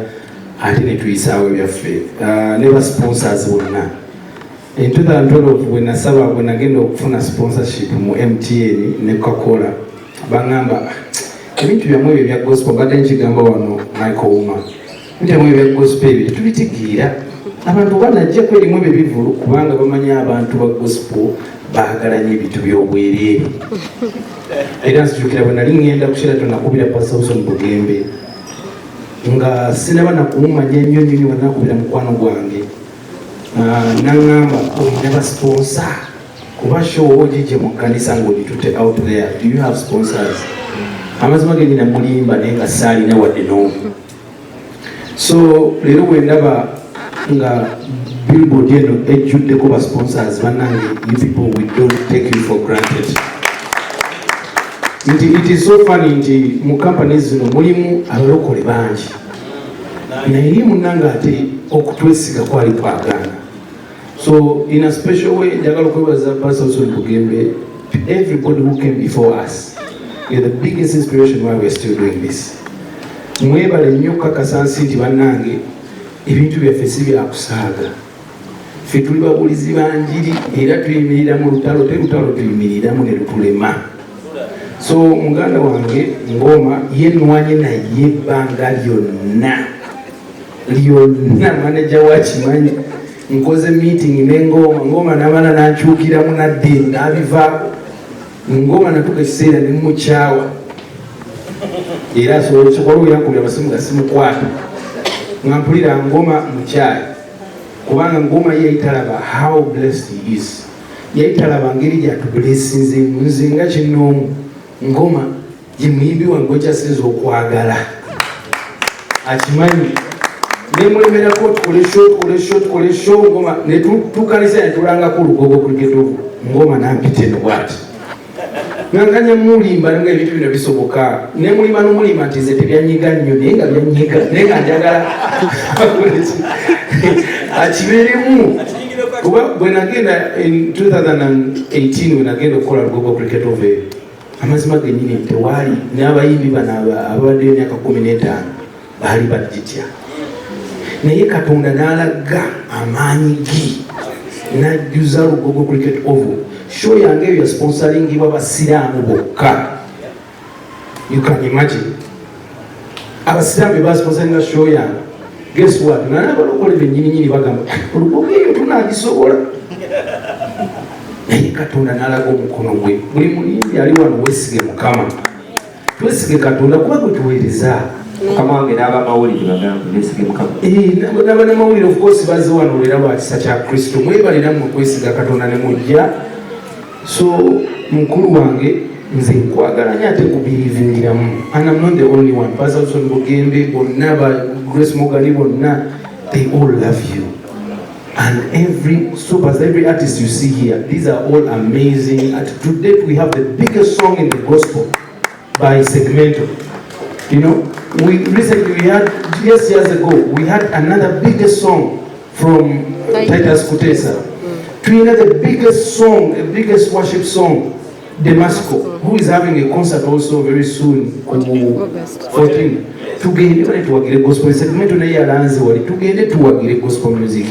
[SPEAKER 8] ate ne tuyisaawo ebyaffe. Ne ba sponsors bonna. In 2012 bwe nagenda okufuna sponsorship mu MTN ne Coca-Cola bangamba ebintu byamwe ebyo bya gospel badde nkigamba wano Ngooma nti byamwe ebyo bya gospel ebyo tubitegeera abantu banajja kwerimu ebyo Ebivuulu kubanga bamanya abantu ba gospel baagala nnyo ebintu by'obwereere. Era nzijukira bwe nali ŋŋenda ku Sheraton nakubira Pasawuson Bugembe nga sinaba nakumumanya ennyo nnyo bwe nakubira mukwano gwange naŋŋamba olina basponsa kuba show ogijje mu kkanisa ng'ogitute out there, do you have sponsors? Amazima ge nina mulimba naye nga saalina wadde n'omu. So leero bwe ndaba nga billboard eno ejjuddeko ba sponsors bannange, you people we don't take you for granted. Nti it is so funny nti mu companies zino mulimu abalokole bangi naye munnange ate okutwesiga kwali kwagaana. So in a special way njagala okwebaza Pastor Bugembe, everybody who came before us. You're the biggest inspiration why we're still doing this. Mwebale nnyo kakasa nsi nti bannange ebintu byaffe si byakusaaga. Ffe tuli babulizi ba njiri era tuyimirira mu lutalo, te lutalo tuyimiriramu ne lutulema. So muganda wange Ngooma yennwanye naye ebbanga lyonna manager wakimanyi nkoze meeting ne Ngooma n'amala n'akyukiramu nadde n'abivaako. Ngooma natuka ekiseera ne mukyawa era sokola oyankubira abasimu ga simukwata nga mpulira Ngooma mukyayi kubanga Ngooma yayitalaba how blessed he is. Yayitalaba ngeri gyatubulesinzeemu nze nga kinoomu. Ngooma ye muyimbi wange wekyasinza okwagala akimanyi nemulemerako tukole show Ngooma ne tukanisa netulangako olugogo kulugetovu Ngooma nampita eno bwati nganganya mulimba nga ebintu bino bisoboka ne mulima n'omulima nti ze tebyanyiga nnyo naye nga byanyiga naye nga njagala akibeeremu kuba bwe nagenda in 2018 bwe nagenda okukola lugogo cricket over amazima gennyini tewaali n'abayimbi bano ababaddeyo emyaka 15 baali bagitya naye Katonda n'alaga amaanyi ge n'ajjuza lugogo cricket over. Show yange eyo sponsoringibwa basiraamu bokka. You can imagine abasiraamu basponsoringa show yange. Guess what? N'abalokole bennyininyini bagamba olugogo eyo tunaagisobola. Naye Katonda n'alaga omukono gwe. Buli muyimbi ali wano weesige Mukama. Twesige Katonda kuba gwe tuweereza. Mukama wange n'abamawulire bagamba beesige Mukama. N'abannamawulire of course bazze wano olwera lwa kisa kya Kristo. Mwebale nammwe okwesiga Katonda ne mujja. So mukulu wange nze nkwagala nnyo ate kubirivingiramu. And I'm not the only one. Pastor Bugembe bonna ba Grace Mogani bonna, they all love you. And every artist you see here, these are all amazing. To date we have the biggest song in the gospel by Segmento. You know, we had years ago we had another biggest song from Titus Kutesa. Twina the biggest song, the biggest worship song, Damasco, who is having a concert also very soon, August 14. Tugende tuwagire gospel segment na yalanze wali tugende tuwagire gospel music.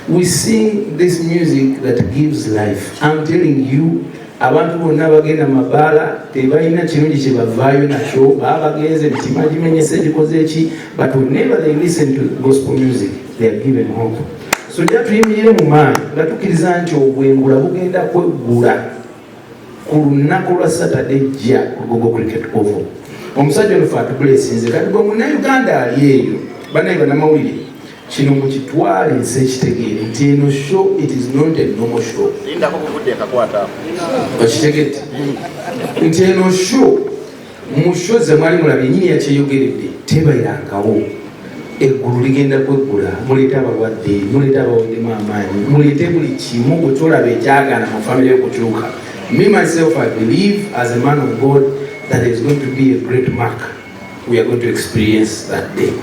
[SPEAKER 8] We sing this music that gives life. I'm telling you, abantu bonna bagenda mabala tebalina kirungi kye bavaayo nakyo baba bagenze mitima gimenyese gikoze eki, but whenever they listen to gospel music they are given hope. So jja tuyimirire mu maanyi nga tukkiriza nti obwengula bugenda kweggula ku lunaku lwa Saturday jja ku Gogo Cricket Oval. Omusajja olufu atubulesinze kati gwe munnayuganda ali eyo banaye bannamawulire kino mukitwale nsi ekitegeere nti eno show it is not a normal show. Okitegedde nti eno show mu show ze mwali mulabye nyini yakyeyogeredde tebayirangawo. Eggulu ligenda kweggula, muleete abalwadde, muleete abawoddemu amaanyi, muleete buli kimu gwe kyolaba ekyagaana mu famire y'okukyuka. Me myself, I believe as a man of God that there is going to be a great mark we are going to experience that day.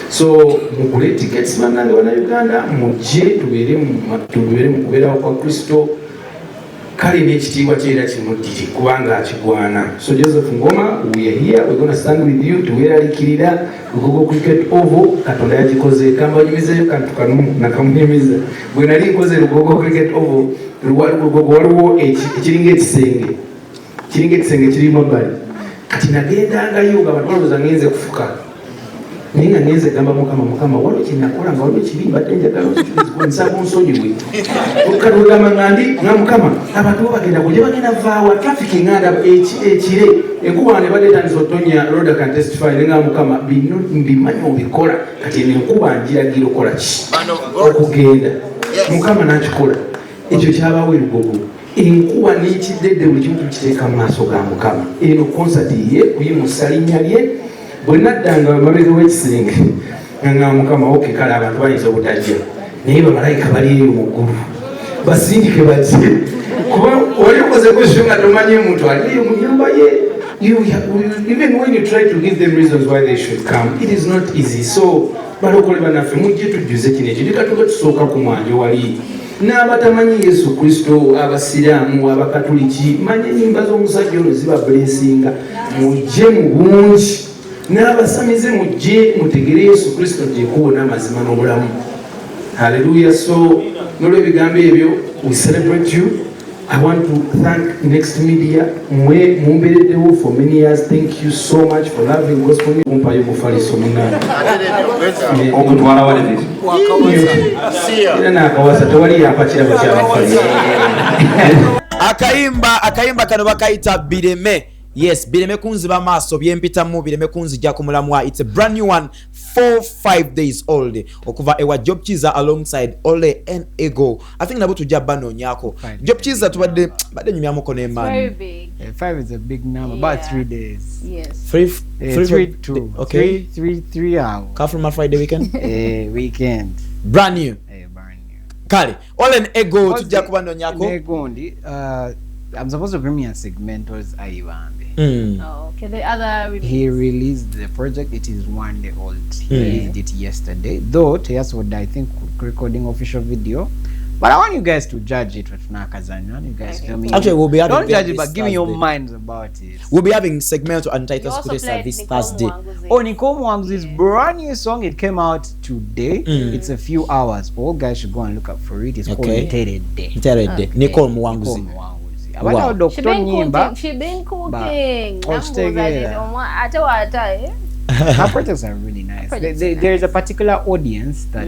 [SPEAKER 8] So mugule tickets bannange bannayuganda mujje tubeere mu kubeerawo kwa Kristo kale n'ekitiibwa kyera kimuddiri kubanga akigwana. So Joseph Ngooma, we are here, we're going to stand with you tuweeralikirira Gogo Cricket Oval. Katonda yagikoze kambanyumizeyo kantu kanu nakamunyumiza bwe nali nkoze Gogo Cricket Oval waliwo ekiringa ekisenge kiri mabbali kati nagendangayo nga abantu balowooza ngenze kufuka naye nga ngenze gamba mukama waliwo kyenakola nga waliwo ekibi mbadde njagala nsaba onsonyiwe okatugamba nga mukama abantu bo bagenda kujja bagenda vaawa traffic enganda ekire enkuba ne badde etandisa otonya roda can testify nenga mukama mbimanyi obikola kati eno enkuba njiragira okola ki okugenda mukama nakikola ekyo kyabawo erugogo enkuba n'ekiddedde buli kimu tukiteeka mu maaso ga mukama. Eno konsati ye kuyimusa linnya lye bwe naddanga mabega w'ekisenge nga mukama oke kale abantu bayinza obutajja naye bamalayika bali eyo mu ggulu basindike bajje kuba wali okoze kwesyo nga tomanyi omuntu aliyo mu nnyumba ye. Even when you try to give them reasons why they should come, it is not easy. So balokole banaffe mujje tujjuze kino ekyo likatuba tusooka ku mwanjo wali n'abatamanyi Yesu Kristo, abasiraamu, abakatuliki, manye ennyimba z'omusajja ono ziba blessinga. Mujje mu bungi n'abasamize mujje mutegere Yesu Kristo gyekubo n'amazima n'obulamu. Hallelujah. So n'olw'ebigambo ebyo we celebrate you. I want to thank Next Media. Mumbereddewo for many years. Thank you so much for loving gospel music. Mumpayo mufaliso munana.
[SPEAKER 12] Okutwala wale
[SPEAKER 8] era nakawasa tewali yapakira bakyabafaliso.
[SPEAKER 1] Akayimba kano bakayita Bireme. Yes, Bireme kunziba maaso byempitamu Bireme kunzija ku mulamwa. It's a brand new one, 4-5 days old. Okuva ewa Job Chiza alongside Ole and Ego. I think nabutu jabano nyako. Job Chiza tubade nyumyamu kone man.
[SPEAKER 2] Very big.
[SPEAKER 3] 5 is a big number, about 3 days.
[SPEAKER 2] Yes.
[SPEAKER 3] 3
[SPEAKER 1] okay.
[SPEAKER 3] 3 hours.
[SPEAKER 1] Come from a Friday weekend?
[SPEAKER 3] Weekend.
[SPEAKER 1] Brand new.
[SPEAKER 3] Brand new.
[SPEAKER 1] Kale, Ole and Ego tujja kubano nyako.
[SPEAKER 3] Ego ndi, I'm supposed to premiere a segment was Ayibambe.
[SPEAKER 2] Oh, okay. The other release.
[SPEAKER 3] He released the project. It is 1 day old. He released it yesterday. Though Teas would, I think, recording official video. But I want you guys to judge it with Nakazan. I want you guys to tell me.
[SPEAKER 1] Actually, we'll be having
[SPEAKER 3] don't judge it, but give me your minds about it.
[SPEAKER 1] We'll be having segment on Titus Kutesa this Thursday.
[SPEAKER 3] Oh, Ngooma Wang's brand new song. It came out today. It's a few hours. All guys should go and look up for it. It's called
[SPEAKER 1] Nterede. Nicole Mwanguzi.
[SPEAKER 3] Wow.
[SPEAKER 2] She been cooking.
[SPEAKER 3] Her projects are really nice. There is a particular audience that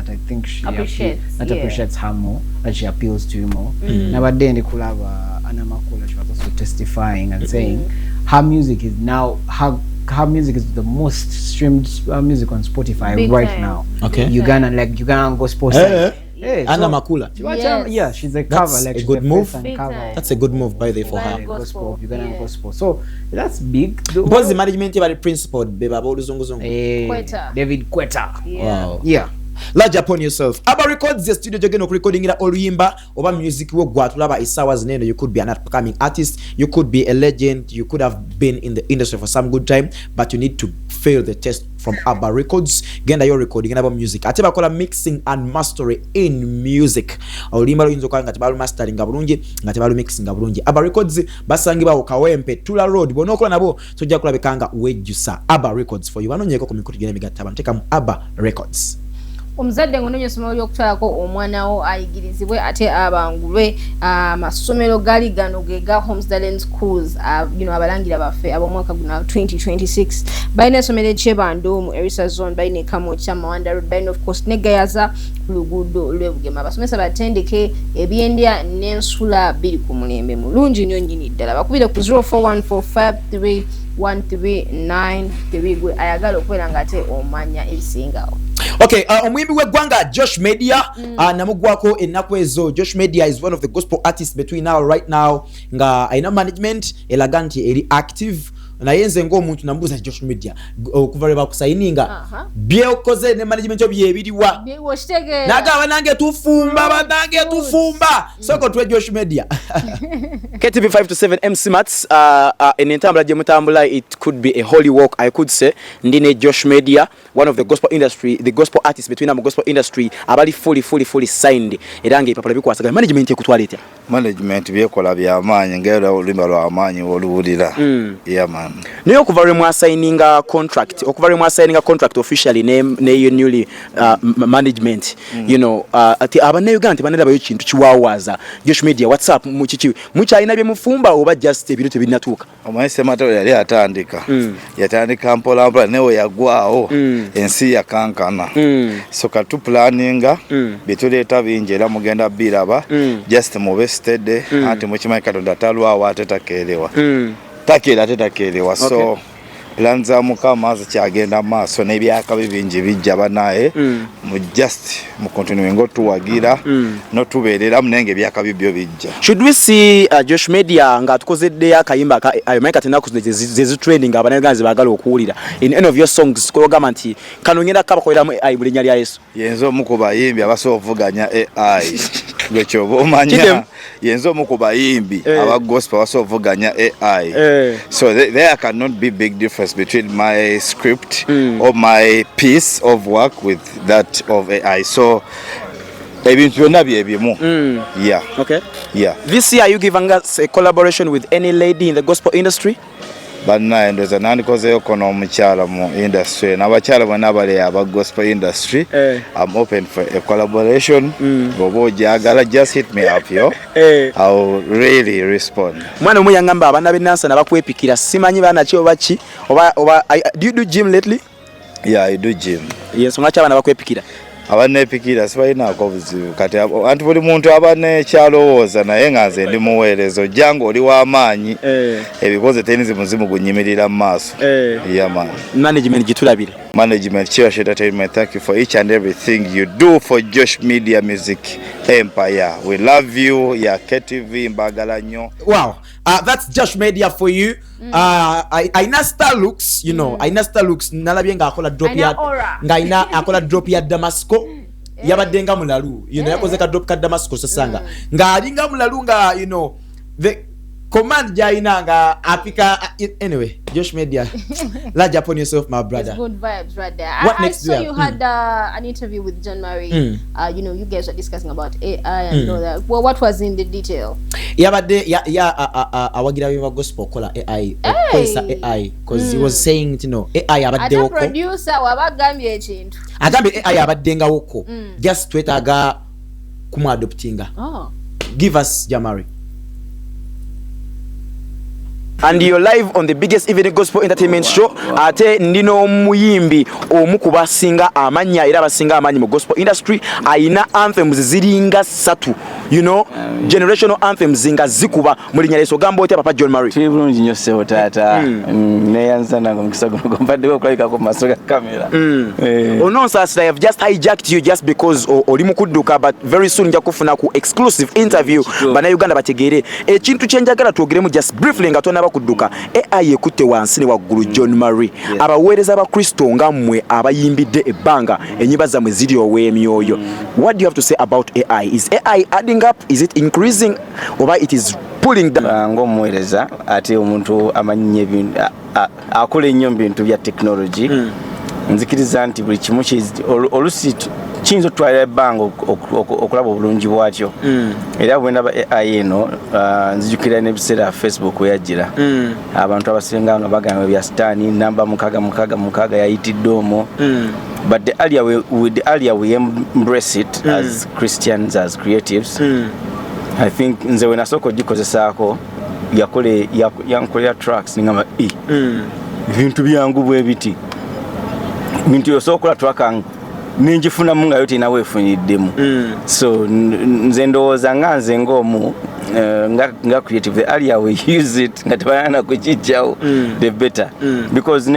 [SPEAKER 3] I think she appreciates her more, that she appeals to more. Now, then Anna Makula, she was also testifying and saying her music is now her music is the most streamed music on Spotify big right time. Now. Okay. Ugandan gospel.
[SPEAKER 1] Anna Makula.
[SPEAKER 3] Yeah, she's a cover.
[SPEAKER 1] That's
[SPEAKER 3] like
[SPEAKER 1] a good move.
[SPEAKER 3] That's
[SPEAKER 1] a good move by the for her.
[SPEAKER 3] Gospel, Ugandan gospel. So that's big.
[SPEAKER 1] What's the management about the principal? Beba Zungu
[SPEAKER 3] David Quetta.
[SPEAKER 1] Wow.
[SPEAKER 3] Yeah.
[SPEAKER 1] Large upon yourself. Aba Records the studio jogeno recordingira oluyimba oba music wo gwatulaba isawa zinene. You could be an upcoming artist, you could be a legend, you could have been in the industry for some good time, but you need to fail the test from Aba Records. Genda yo recording about music. Ate bakola mixing and mastering in music. Oluyimba luyinza kwa ngati balu mastering bulungi, ngati balu mixing bulungi. Aba Records basangiba okawempe Tula Road. Bonokola nabo tojja kulabikanga wejjusa. Aba Records for you. Banonyeko ku mikutu gene migataba. Nteka mu Aba Records.
[SPEAKER 2] Omuzadde ngononyo somero lyokutwalako omwana wo ayigirizibwe ate abangulwe amasomero gali gano gega Homestead Schools abalangira baffe ab'omwaka guno 2026 balina essomero ekyebando mu Erisa Zone balina Kamocha Mawanda Road balina of course negayaza ku luguudo lw'Ebugema abasomesa batendeke ebyendya n'ensula biri ku mulembe mulungi nnyo nnyini ddala bakubire ku 0414531393 gwe ayagala okubeera ng'ate omanya ebisingawo.
[SPEAKER 1] Okay, omuyimbi w'eggwanga Josh Media namugwako ennaku ezo. Josh Media is one of the gospel artists between now right now nga aina management elaga nti eri active nayenze ng'omuntu nambuuza Josh Media okuva lwe bakusayininga byekoze ne management yo byebiriwa nagaba nange tufumba soko twe Josh Media. KTV 5 to 7 MC Mats enentambula gye mutambula, it could be a holy walk I could say. Ndine Josh Media, one of the gospel industry, the gospel artists between our gospel industry abali fully signed erange ipapala bikwasagala management ekutwalete
[SPEAKER 14] management byekola by'amaanyi ngera olumba lwa amaanyi oluwulira yeah man.
[SPEAKER 1] Niyo okuva lwe mwasigninga contract officially ne newly management you know ati abana Uganda banera kintu kiwawaza Josh Media WhatsApp mukichi mukyalina bye mufumba oba just ebiro tebinatuuka
[SPEAKER 14] omwese matero yali atandika yatandika mpola newe yagwao ensi yakankana so katu planninga bituleeta bingi era mugenda biraba just mube steady ati mukimanyi Katonda talwawo ate takeerewa takeerewa so plans za Mukama zikyagenda maaso n'ebyakabi bingi bijja banaye mu just mu continuing otuwagira no tubeereramu nenge byakabi byo bijja.
[SPEAKER 1] Should we see Josh Media nga tukozedde akayimba ka America tenaku zezi trending abanagazi bagala okuwulira in any of your songs kogamba nti kanonyera kabakoleramu AI bulinya lya Yesu
[SPEAKER 14] yenzo mukubayimbi abasovuganya AI Gwecho bomanya yenzo mukubayimbi aba gospel abasovuganya AI so there cannot be big difference between my script or my piece of work with that of AI. So yeah.
[SPEAKER 1] Okay.
[SPEAKER 14] Yeah.
[SPEAKER 1] This year are you giving us a collaboration with any lady in the gospel industry?
[SPEAKER 14] But naye ndoza nandikozeyo kono omukyala mu industry n'abakyala bonna abali aba gospel industry I'm open for a collaboration bobo ojagala just hit me up yo I'll really respond.
[SPEAKER 1] Mwana omu yangamba abana b'enansa nabakwepikira simanyi bana ki oba ki oba do you do gym lately?
[SPEAKER 14] Yeah, I do gym.
[SPEAKER 1] Yes, ngaki abana bakwepikira
[SPEAKER 14] abanepikira sibalinaako obuzibu kati anti buli muntu abanekyalowooza naye nga nze ndi muweerezo jangu oli w'amaanyi ebikoze tenizi muzimu gunyimirira mu maaso man.
[SPEAKER 1] Management gitulabire
[SPEAKER 14] management Chiwash Entertainment, thank you for each and everything you do for Josh Media Music Empire. We love you. Yeah, KTV mbagala nnyo.
[SPEAKER 1] Wow, that's Josh Media for you. Aina star looks, you know, Aina star looks nalabye nga akola drop ya ngaina akola drop ya Damasco yabadenga mulalu, you know, yakoze ka drop ka Damasco sasanga nga alinga mulalu nga, you know, the command jaina nga apika anyway. Josh Media, large upon yourself, my brother.
[SPEAKER 2] It's good vibes right there.
[SPEAKER 1] What
[SPEAKER 2] I
[SPEAKER 1] next
[SPEAKER 2] saw you had an interview with John Marie. You know, you guys were discussing about AI and all that. Well, what was in the detail?
[SPEAKER 1] Awagira biva gospel kola AI. AI because he was saying, you know, AI abadde
[SPEAKER 2] woko. Ata producer wabagambye ekintu.
[SPEAKER 1] Agambye AI abaddenga woko. Just twetaga kumu adoptinga. Give us Jamari. And you're live on the biggest evening gospel entertainment show. Ate ndino Omuyimbi omukubasinga amanya era basinga amanyi mu gospel industry. Aina anthems ziringa 3 you know generational anthems nga zikuba mulinya leso gambo otya papa John Murray
[SPEAKER 11] tuli bulungi nnyo ssebo taata neyanza nange omukisa guno gompaddewo okulabikako mu maaso ga kamera
[SPEAKER 1] ononsasira I have just hijacked you just because oli mukudduka but very soon nja kufuna ku exclusive interview bana Uganda bategeere ekintu kyenjagala twogeremu just briefly nga tonna bakudduka AI ekutte wansi ne waggulu John Murray abaweereza ba Kristo nga mmwe abayimbidde ebbanga enyimba zammwe ziri ow'emyoyo. What do you have to say about AI? Is AI adding up? Is it increasing or it is pulling down?
[SPEAKER 11] Ng'omuweereza ate omuntu amanyi ebintu akola ennyo mu bintu bya technology nzikiriza nti buli kimu olusi kiyinza otwalira ebbanga okulaba obulungi bwakyo era bwe ndaba AI eno nzijukira n'ebiseera Facebook weyajjira abantu abasinga nga bagamba bya sitaani namba mukaaga yayitidde omwo. But the earlier we embrace it as Christians, as creatives, I think nze we nasoko gikozesaako yankolera tracks ngamba bintu byangu bwe biti bintu yosokola track ninjifunamu nga yote nawe efuniddemu so nze ndowooza nga nze ng'omu nga creative the earlier we use it nga tebalana kukijjawo the better because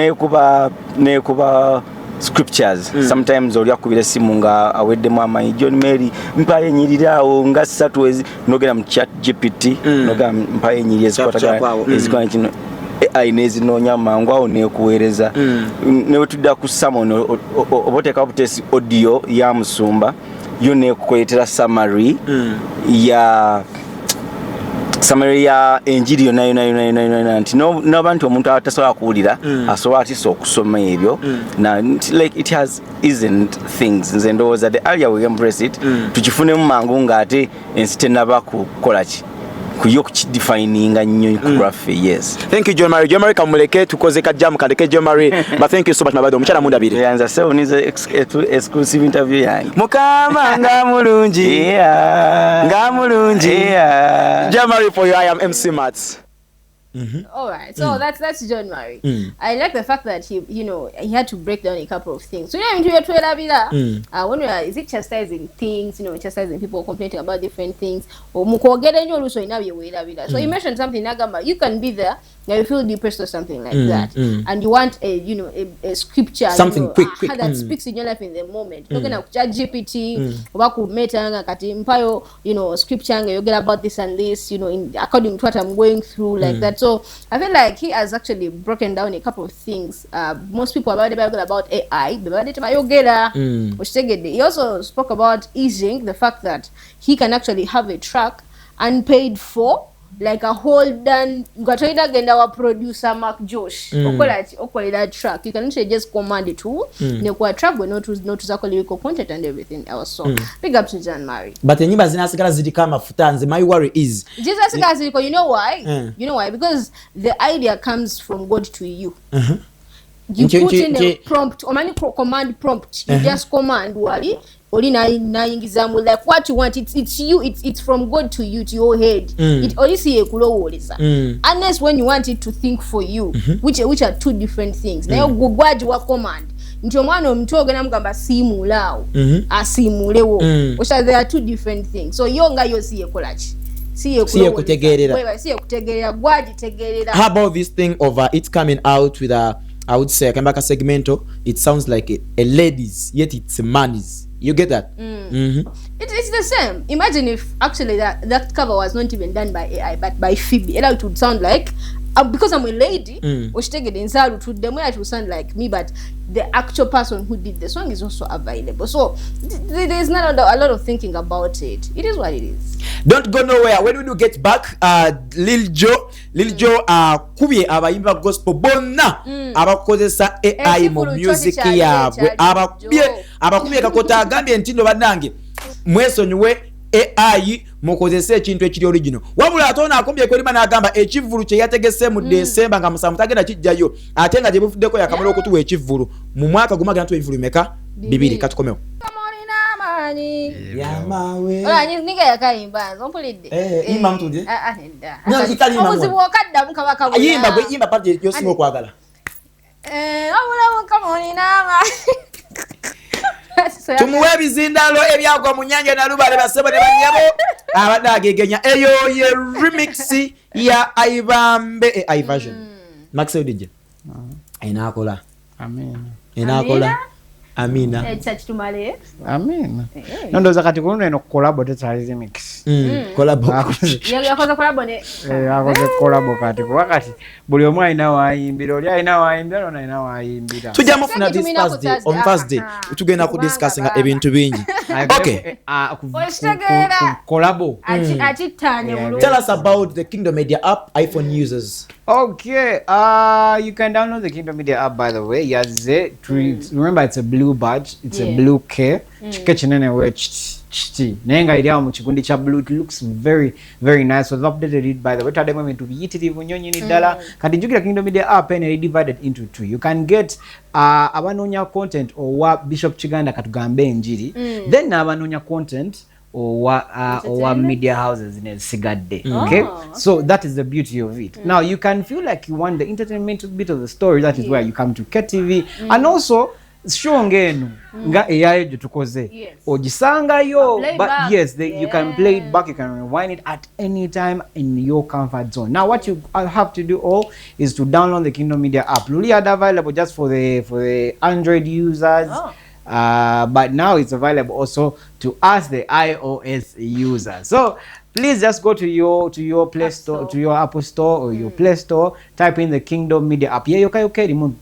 [SPEAKER 11] nekuba scriptures sometimes oli akubira simu nga aweddemu amanyi John Mary mpaye enyirirawo nga 3 nogera mu chat GPT nogera mpaye enyirira ezikwatagana kino AI nezinoonya mangu awo nekuweereza newe tudda ku summon oboteeka butesi audio ya musumba yo nekukoletera summary ya enjiri yonna nti n'abantu omuntu atasobola kuwulira asobola ati okusoma ebyo na like it has isn't things nze ndowooza the earlier we embrace it tukifunemu mangu ng'ate ensi tennaba kukola ki kuyo kukidefininga nnyo kuraffe. Yes, thank you John Murray. John Murray kamuleke tukoze kajjamu kandeke John Murray but thank you so much mabado omukyala mundabire yanza sewo nize exclusive interview yange mukama nga mulungi nga mulungi John Murray for you. I am MC Mats.
[SPEAKER 2] All right, so that's John Murray. I like the fact that he had to break down a couple of things. So when we are, is it chastising things, chastising people complaining about different things, or so he mentioned something Nagamba, you can be there now you feel depressed or something like that, and you want a scripture,
[SPEAKER 1] something quick
[SPEAKER 2] that speaks in your life in the moment. Talking about GPT, scripture, you get about this and this, according to what I'm going through, like that. So I feel like he has actually broken down a couple of things. Most people are about AI. He also spoke about easing the fact that he can actually have a track unpaid for, like a whole done our producer Mark Josh okola that track. You can actually just command it to track but not to lyrical content and everything else. So big up to John Murray.
[SPEAKER 1] But enyimba zinasigala zirika amafuta nze my worry is
[SPEAKER 2] Jesus guys, you know why? You know why? Because the idea comes from God to you. You put in the prompt or many command prompt. You just command wali like what you want. It's you. It's from God to you, to your head. It only see unless when you want it to think for you, which are two different things. Now go command. Ndio mwana mtoge na mgamba simulao asimulewo. Which there are two different things. So yonga yo siye kolachi. Siye kutegerera gwaji tegerera.
[SPEAKER 1] How about this thing of it coming out with I would say a segmento? It sounds like a ladies, yet it's a man's. You get that?
[SPEAKER 2] It's the same. Imagine if actually that cover was not even done by AI but by Phoebe. It would sound like because I'm a lady, it would sound like me, but the actual person who did the song is also available. So there's not a lot of thinking about it. It is what it is.
[SPEAKER 1] Don't go nowhere. When we do get back, Lil Joe kubye abayimba gospel bonna abakozesa AI mu music yabwe abakubye kakota agambye ntindo bannange mwesonyiwe AI mukozese ekintu ekiri original. Wabula atona akombye kwelima n'agamba Ekivuulu kye yategese mu December nga musamu tagenda kijjayo ate nga gye bufuddeko yakamala okutuwa Ekivuulu mu mwaka gumagana tuwa Ekivuulu meka 2 katukomewo.
[SPEAKER 2] Yamawe. Ola ninga yakayimba zompulidde.
[SPEAKER 1] Imba mtuje.
[SPEAKER 2] Nda.
[SPEAKER 1] Omuzibu
[SPEAKER 2] okadda mukabaka bula.
[SPEAKER 1] Yimba party yosinga okwagala.
[SPEAKER 2] Awula come on inama.
[SPEAKER 1] tumuwe ebizindalo ebyagwa mu nnyanja nalubale basebo ne banyabo abadde agegenya eyo ye remix ya Aibambe version Max Odije enakola enakola Amina
[SPEAKER 2] echachitumale
[SPEAKER 3] Amina nondoza kati kuno eno collab tetalize mix
[SPEAKER 1] collab
[SPEAKER 2] yakoze collab ne
[SPEAKER 3] yakoze collab kati wakati buli omwe alina wayimbira oli alina wayimbira ono alina wayimbira
[SPEAKER 1] tujja mufuna this Thursday on Thursday tugenda ku discussinga ebintu bingi okay
[SPEAKER 3] collab
[SPEAKER 2] achitanye
[SPEAKER 1] tell us about the Kingdom Media app iPhone users.
[SPEAKER 3] Okay, you can download the Kingdom Media app, by the way. Yes, remember it's a blue badge, it's a blue K. Nenga idea mu chikundi cha blue. It looks very, very nice. We've updated it, by the way. Today moment to be yitirivu nyonyi ni dala. Kati jukira Kingdom Media app and divided into two. You can get abanonya content or what Bishop Chiganda katugambe njiri. Then abanonya content or media houses in Sigadde. Okay, so that is the beauty of it. Now you can feel like you want the entertainment bit of the story. That is where you come to KTV and also show ngenu nga AI tukoze ojisanga yo, but yes, you can play it back, you can rewind it at any time in your comfort zone. Now what you have to do all is to download the Kingdom Media app. Luli are available just for the Android users. But now it's available also to us, the iOS users. So please just go to your Play Store, to your Apple Store or your Play Store. Type in the Kingdom Media app. Kingdom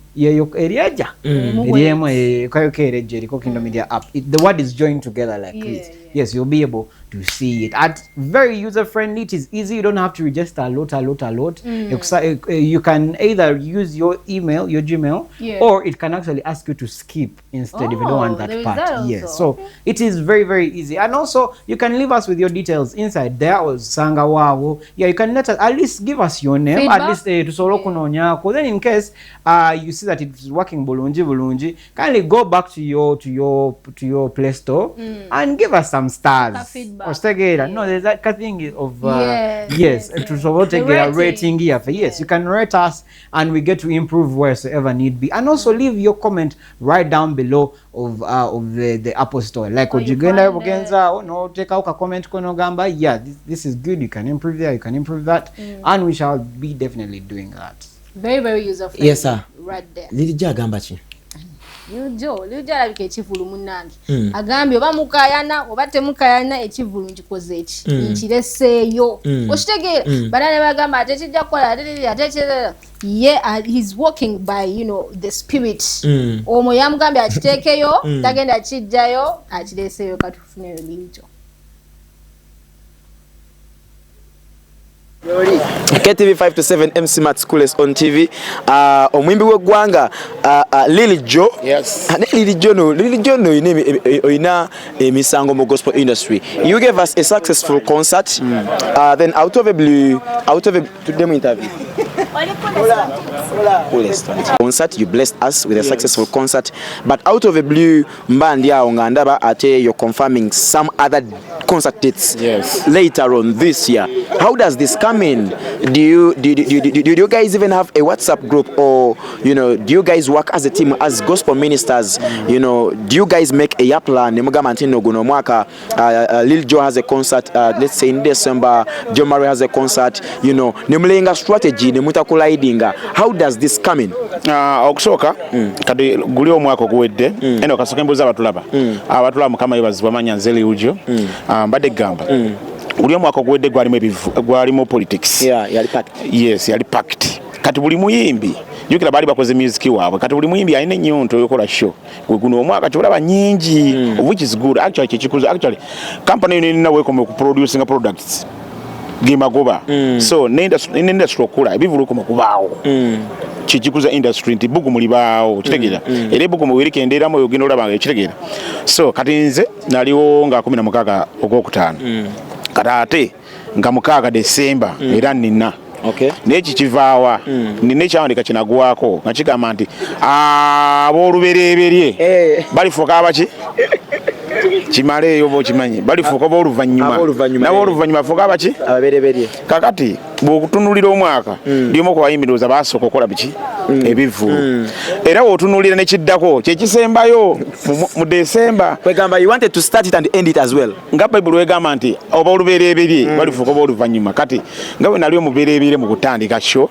[SPEAKER 3] Media app. The word is joined together like this. Yes, you'll be able to see it. At very user friendly. It is easy. You don't have to register a lot. You can either use your email, your Gmail, or it can actually ask you to skip instead if you don't want that part. Yes, so it is very, very easy. And also you can leave us with your details inside there. Or sanga wawo. Yeah, you can let us at least give us your name. Feedback? At least to solo kunonya. Then in case you see that it's working bulunji, kindly go back to your Play Store and give us some stars. Or no, there's that thing of to sort of take a rating here. Yes, you can rate us and we get to improve wherever need be. And also leave your comment right down below of the Apple Store. Like Ojigenda Bogenza, no, take out a comment kono gamba. Yeah, this is good. You can improve there, you can improve that, and we shall be definitely doing that.
[SPEAKER 2] Very, very user friendly.
[SPEAKER 1] Yes, sir.
[SPEAKER 2] Right there.
[SPEAKER 1] Lilija gamba chi.
[SPEAKER 2] Lilija labike Ekivuulu munange. Agambye oba mukayana oba temukayana Ekivuulu nkikoze eki. Nkireseeyo. Okitegeera. Banane bagamba ate kijja kukola ate he's walking by, the spirit. Omwo yamugambye akiteekeyo, tagenda kijjayo, akireseeyo katufuneyo Lilija.
[SPEAKER 1] KTV 5 to 7 MC Mat School is on TV. Omuyimbi w'eggwanga Lily Joe. Yes. Lily Joe no ina emisango mu gospel industry. You gave us a successful concert. Then out of a demo interview. Concert, you blessed us with a successful concert, but out of a blue mbandi ya ngandaba ate you're confirming some other concert dates later on this year. How does this come in? Do you guys even have a WhatsApp group, or do you guys work as a team as gospel ministers? Do you guys make a year plan? Lil Joe has a concert, let's say in December. Joe Murray has a concert. Nemulenga strategy nemutakulidinga. How does this come in?
[SPEAKER 15] Okusoka kadi guli omwaka guwedde eno kasoka embuza abatulaba abatulaba mukama yebazi bamanya nzeli ujo mbadde gamba guli omwaka guwedde gwalimu politics
[SPEAKER 1] yali packed.
[SPEAKER 15] Yes, yali packed. Kati buli muyimbi jukira bali bakoze music waabwe kati buli muyimbi alina nyonto yokola show guno omwaka tulaba nyingi which is good actually company ina welcome ku producing products gimagoba so in industry okula ebivulu kuma kubaawo kikuza industry nti bugu mulibaawo kitegeera era bugu muwirike endera mu yogino olaba kitegeera so kati nze naliwo nga 16 ogwokutaano kati nga 6 December era nina neki kivaawa nina ekyawandika kinagwako nga kigamba nti aboolubereberye balifuuka abaki kimale yobo kimanyi balifuuka b'oluvannyuma nabo oluvannyuma fuuka abaki
[SPEAKER 1] ababereberye
[SPEAKER 15] kakati bw'okutunuulira omwaka lyomu okubayimiriza baasooka okola biki ebivvulu era w'otunuulira nekiddako kyekisembayo mu December
[SPEAKER 1] kwegamba you wanted to start it and end it as well
[SPEAKER 15] nga Bible wegamba nti oba olubereberye balifuuka b'oluvannyuma kati nga bwe nali omubereberye mu kutandika sho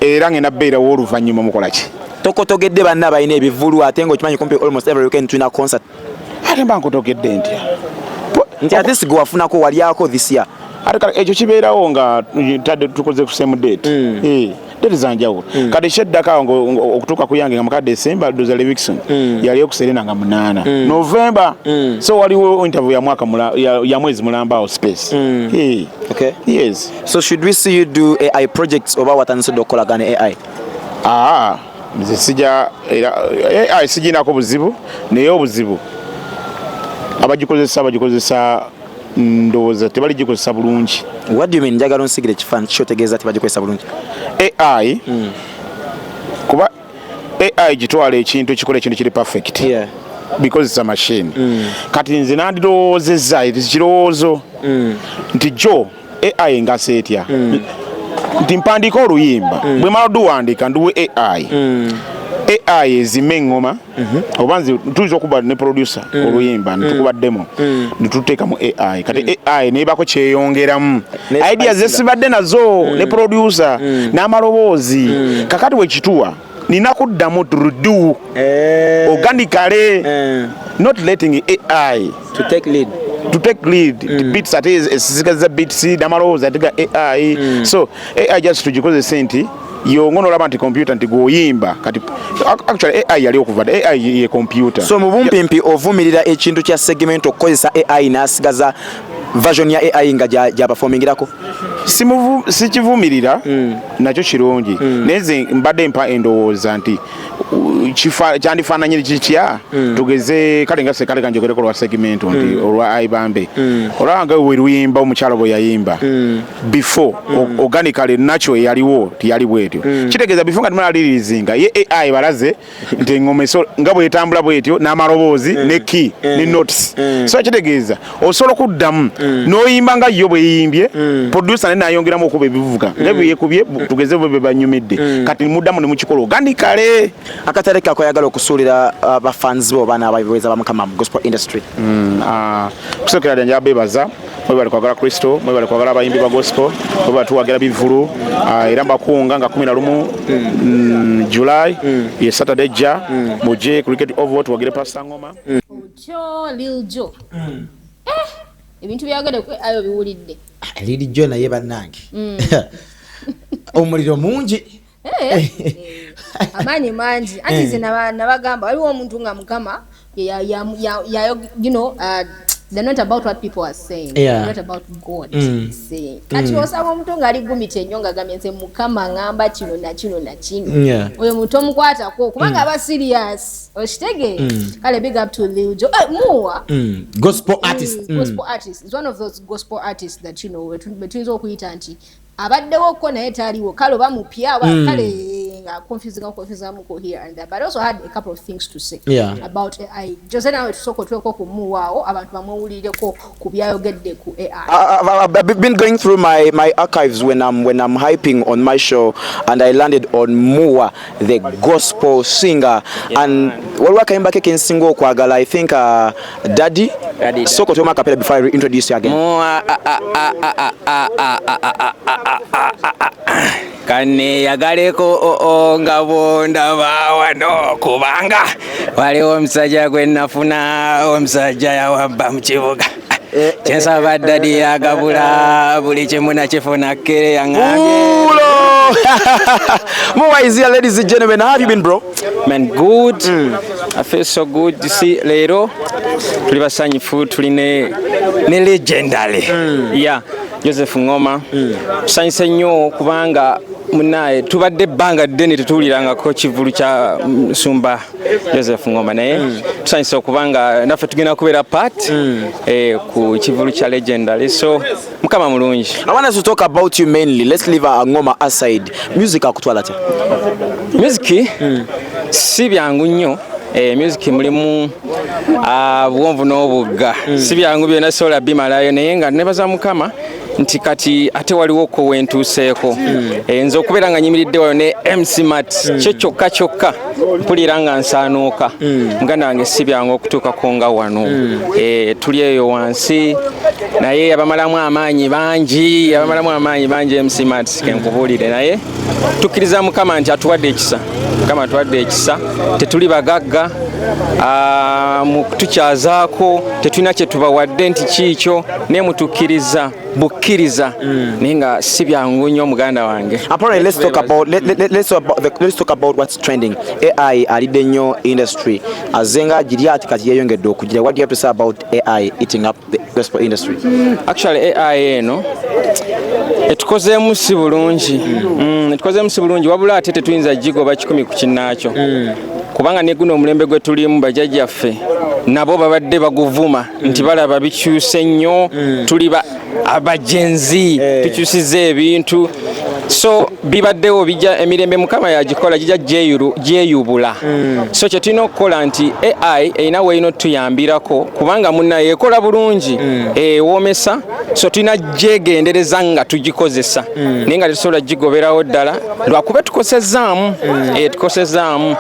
[SPEAKER 15] era ngenda beera w'oluvannyuma mukola ki
[SPEAKER 1] tokotogedde banna balina ebivvulu ate ng'okimanyi kumpi almost every weekend tulina concert
[SPEAKER 15] ate mba nkotogedde ntya
[SPEAKER 1] nti ate si gwe wafunako walyako this year
[SPEAKER 15] ate kale ekyo kibeerawo nga tadde tukoze ku same date date zanjawulo kati kyeddaka okutuuka ku yange nga muka December Doza Levikson yali okuserena nga 8 November so waliwo interview ya mwaka ya mwezi mulamba awo space
[SPEAKER 1] okay
[SPEAKER 15] yes
[SPEAKER 1] so should we see you do AI projects oba watandise okukolagana AI
[SPEAKER 15] nze sijja AI sijinako buzibu naye obuzibu abagikozesa ndowooza tebaligikozesa bulungi.
[SPEAKER 1] What do you mean? Njagala onsigire kifaananyi kyotegeeza tebagikozesa bulungi.
[SPEAKER 15] AI kuba AI gitwala ekintu ekikola ekintu kiri perfect because it's a machine. Kati nze nandirowoozezza ekirowoozo nti jo AI ngase etya nti mpandiika oluyimba bwe mala duwandiika nduwe AI ezime Ngooma oba nze tuyinza okuba ne producer oluyimba netukuba demo netuteeka mu AI kati AI neebako kyeyongeramu ideas ezisibadde nazo ne producer n'amaloboozi kakati wekituwa nina kuddamu to do organically not letting AI
[SPEAKER 1] to take lead
[SPEAKER 15] the beats ate esigaza beats n'amaloboozi atega AI so AI just tugikozesa nti yo ngono laba nti computer nti goyimba kati actually AI yali okuva AI ye computer
[SPEAKER 1] so mubumpimpi ovumirira ekintu kya segment okukozesa AI n'asigaza version ya AI nga ja performingirako
[SPEAKER 15] si kivumirira nakyo kirungi neze mbadde mpa endowooza nti kyandifaananye kikya tugeze kale nga sekale kanjogereko lwa segment nti olwa aibambe olwanga we luyimba omukyalo bwe yayimba before organically nacho yaliwo tiyali bwetyo kitegeeza before nga tumalirizinga ye AI balaze nti Ngooma nga bwe etambula bwetyo n'amaloboozi ne key ne notes so kitegeeza osobola okuddamu n'oyimba nga yo bwe yimbye producer ne nayongeramu okuba ebivuga nga bye yekubye tugeze bwe banyumidde kati muddamu ne mukikola organically
[SPEAKER 1] akatale kako yagala okusuulira abafans bo bana abayiweza bamukama mu gospel industry
[SPEAKER 15] kusokera danja bebaza mwe bali kwagala Kristo mwe bali kwagala abayimbi ba gospel mwe bali tuwagala bivulu era mbakunga nga 11 July ye Saturday ja muje cricket over tuwagire Pastor Ngooma
[SPEAKER 2] Ojo Lil Joe ebintu byagala kwe ayo biwulidde
[SPEAKER 1] Lil Joe naye bannange omuliro mungi
[SPEAKER 2] amanyi mangi ati zina nabagamba waliwo omuntu nga mukama you know they're not about what people are saying they're not about God saying kati osaba omuntu nga ali gumite nnyo nga gamenze mukama ngamba kino na kino na kino oyo muntu omukwatako kubanga aba serious oshitege kale big up to Lil Joe Moa
[SPEAKER 1] gospel artist
[SPEAKER 2] is one of those gospel artists that you know between okuyita nti abaddewo ko naye taliwo kale bamupya kale confusing muko here and there but also had a couple of things to say about AI just now tusoko tweko kumuwao abantu bamwulireko kubyayogedde ku AI
[SPEAKER 1] I've been going through my archives when I'm hyping on my show and I landed on Moa the gospel singer and walwa kayimba ke kensingo okwagala I think Daddy soko twoma kapela before I reintroduce you again
[SPEAKER 16] Moa kane yagaleko nga bonda bawano kubanga waliwo omusajja gwe nafuna omusajja yawamba mu kibuga kyensaba Daddy yagabula buli kimu nakifuna kkere yaŋŋambye
[SPEAKER 1] Moa is here, ladies and gentlemen. How have you been, bro?
[SPEAKER 16] Man, good. I feel so good to see Lero. Tuli basanyufu tuli ne legendary. Yeah, Joseph Ngooma. Tusanyuse nnyo kubanga munaye tubadde bbanga ddene tetuwulirangako Ekivuulu kya Musumba Joseph Ngooma naye tusanyuse okubanga naffe tugenda kubeera part ku Ekivuulu kya legendary so mukama mulungi.
[SPEAKER 1] I want us to talk about you mainly. Let's leave Ngooma aside. Music akutwala te.
[SPEAKER 16] Music si byangu nnyo music mulimu buwonvu n'obugga si byangu byonna sola bimalayo naye nga nebaza Mukama nti kati ate waliwo ko wentuuseeko nze okubeera nga nyimiridde wayo ne MC Mat kyo kyokka mpulira nga nsaanuuka muganda wange si byangu okutuukako nga wano tuli eyo wansi naye abamalamu amaanyi bangi MC Mat kenkubuulire naye tukkiriza Mukama nti atuwadde ekisa tetuli bagagga mu kutukyazaako tetulina kye tubawadde nti kiikyo naye mutukkiriza bukkiriza naye nga si byangu nnyo muganda wange.
[SPEAKER 1] Apparently, let's talk about what's trending. AI alidde nnyo industry azenga giri ati kati yeyongedde okugira. What do you have to say about AI eating up the gospel industry?
[SPEAKER 16] Actually AI eno etukozeemu si bulungi wabula ate tetuyinza gigoba kikumi ku kinnaakyo kubanga ne guno omulembe gwe tulimu bajjajjaffe nabo babadde baguvuma nti balaba bikyuse nnyo tuli abajenzi tukyusiza ebintu so bibaddewo bijja emirembe Mukama yagikola gijja gyeyubula so kye tulina okukola nti AI erina weeyina otuyambirako kubanga munnaye ekola bulungi ewoomesa so tulina gyegendereza nga tugikozesa naye nga tetusobola gigoberawo ddala lwakuba tukosezaamu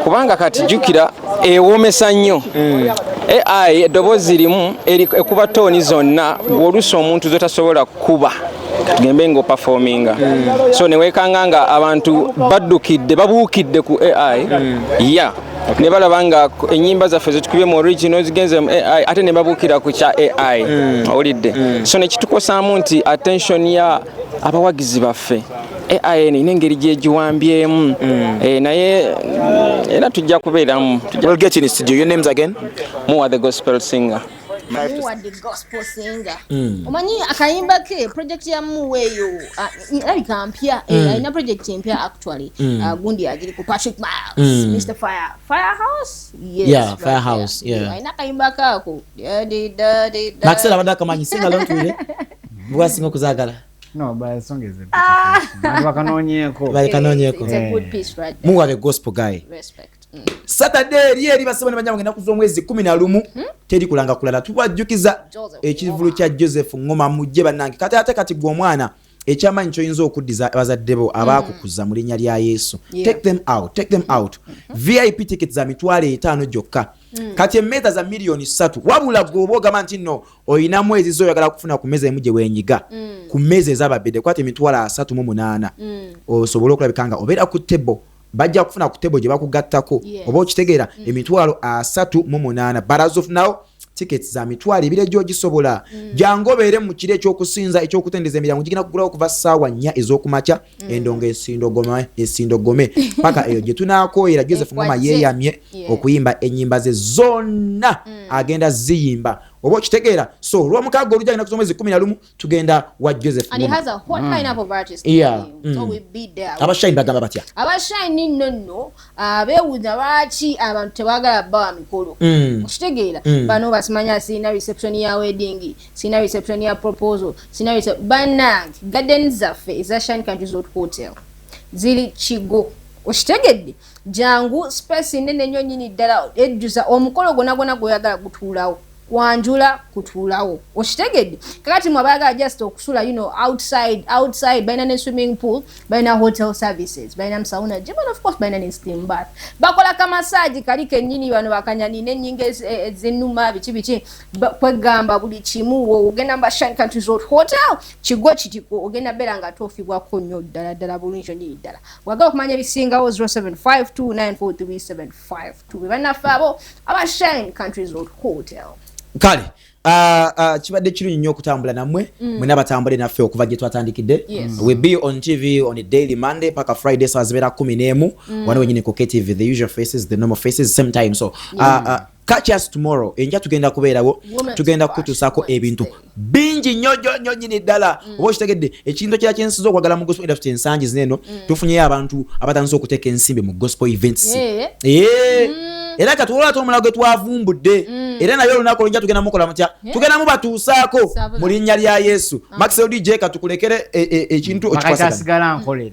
[SPEAKER 16] kubanga kati jjukira ewoomesa nnyo AI eddoboozi limu ekuba tooni zonna gw'oluusi omuntu zotasobola kuba tugembe ngo performinga so newekanga nga abantu babuukidde ku AI ne balaba nga ennyimba zaffe zetukubye mu original zigenze mu AI ate ne babuukira ku kya AI owulidde so nekitukosaamu nti attention ya abawagizi baffe AI n'engeri gyegiwambyemu naye era tujja kubeeramu.
[SPEAKER 1] We'll get you in the studio. Your names again?
[SPEAKER 16] Muwa the gospel singer.
[SPEAKER 2] Omanyi akayimba ke project ya muweeyo alika mpya alina project empya actually gundi agiri ku Patrick Miles Mr. Firehouse
[SPEAKER 1] Firehouse
[SPEAKER 2] alina akayimba kako
[SPEAKER 1] Maxela abadde akamanyi singa along to it bwasinga okuzagala.
[SPEAKER 3] No, but the song is a beautiful.
[SPEAKER 2] It's a good piece right there.
[SPEAKER 1] Muwa the gospel guy.
[SPEAKER 2] Respect.
[SPEAKER 1] Saturday eri basebone banyama ngenda kuzo mwezi 11 teri kulanga kulala tubajjukiza Ekivuulu kya Joseph Ngooma mujje banange kati gwo mwana ekyamanyi kyoyinza okuddiza abazaddebo abaakukuza mu linnya lya Yesu. Take them out. VIP tickets za $500 gyokka. Kati emmeza za milioni 3 wabula gobogama nti no oyina mwezi zoyagala kufuna ku meza emuje wenyiga ku meza ezababedde kwate $308 osobola okulabikanga obeera ku table bajja kufuna ku table gye bakugattako oba okitegeera $308 but of now tickets za $200 gy'ogisobola jangobeere mu kire ekyokusinza ekyokutendeza emiryango gigenda kugulawo kuva ssaawa 4 ez'okumakya endongo esindogome paka eyo gye tunaakoyera Joseph Ngooma yeeyamye okuyimba ennyimba ze zonna agenda ziyimba oba okitegeera so olw'omukaaga olujja agenda kuza mwezi 11 tugenda wa Joseph
[SPEAKER 2] and he has a whole lineup of artists so we be there
[SPEAKER 1] abashine bagamba batya
[SPEAKER 2] abashine nno beewuuza lwaki abantu tebaagala bawa mikolo okitegeera bano basimanya sina reception ya wedding sina reception ya proposal sina banange garden zaffe eza Shine Country Resort Hotel ziri kigo okitegedde jangu space nene nnyo nnyini ddala ejjuza omukolo gwonna gw'oyagala gutuulawo wanjula kutuulawo okitegedde kakati mwabaagala just okusula outside balina ne swimming pool balina hotel services balina sauna gym and of course balina ne steam bath bakola kamasaji kali kennyini bano bakanyani n'ennyinga ez'ennuma biki kwegamba buli kimu ogenda mu Shine Country Resort Hotel kigo kitiko ogenda beera nga toofibwako nnyo ddala bulungi nnyo ddala wagala okumanya ebisingawo 0752943752 bannaffe abo aba Shine Country Resort Hotel.
[SPEAKER 1] Kale kibadde kirungi nnyo okutambula nammwe mwena batambule naffe okuva gye twatandikidde we be on TV on a daily Monday paka Friday saa zibeera 11 wano wenyini ku KTV the usual faces the normal faces same time so catch us tomorrow enja tugenda kubeerawo tugenda kutusaako ebintu bingi nnyo nyini ddala oba okitegedde ekintu kira kyensiza okwagala mu gospel industry ensangi zineno tufunyeyo abantu abatandiza okuteeka ensimbi mu gospel events era katuwola omulago gwe twavumbudde era nayo olunaku olunja tugenda mukola mutya tugenda mubatuusaako mu linnya lya Yesu Maxel DJ katukulekere ekintu
[SPEAKER 3] okikwasigala nkolera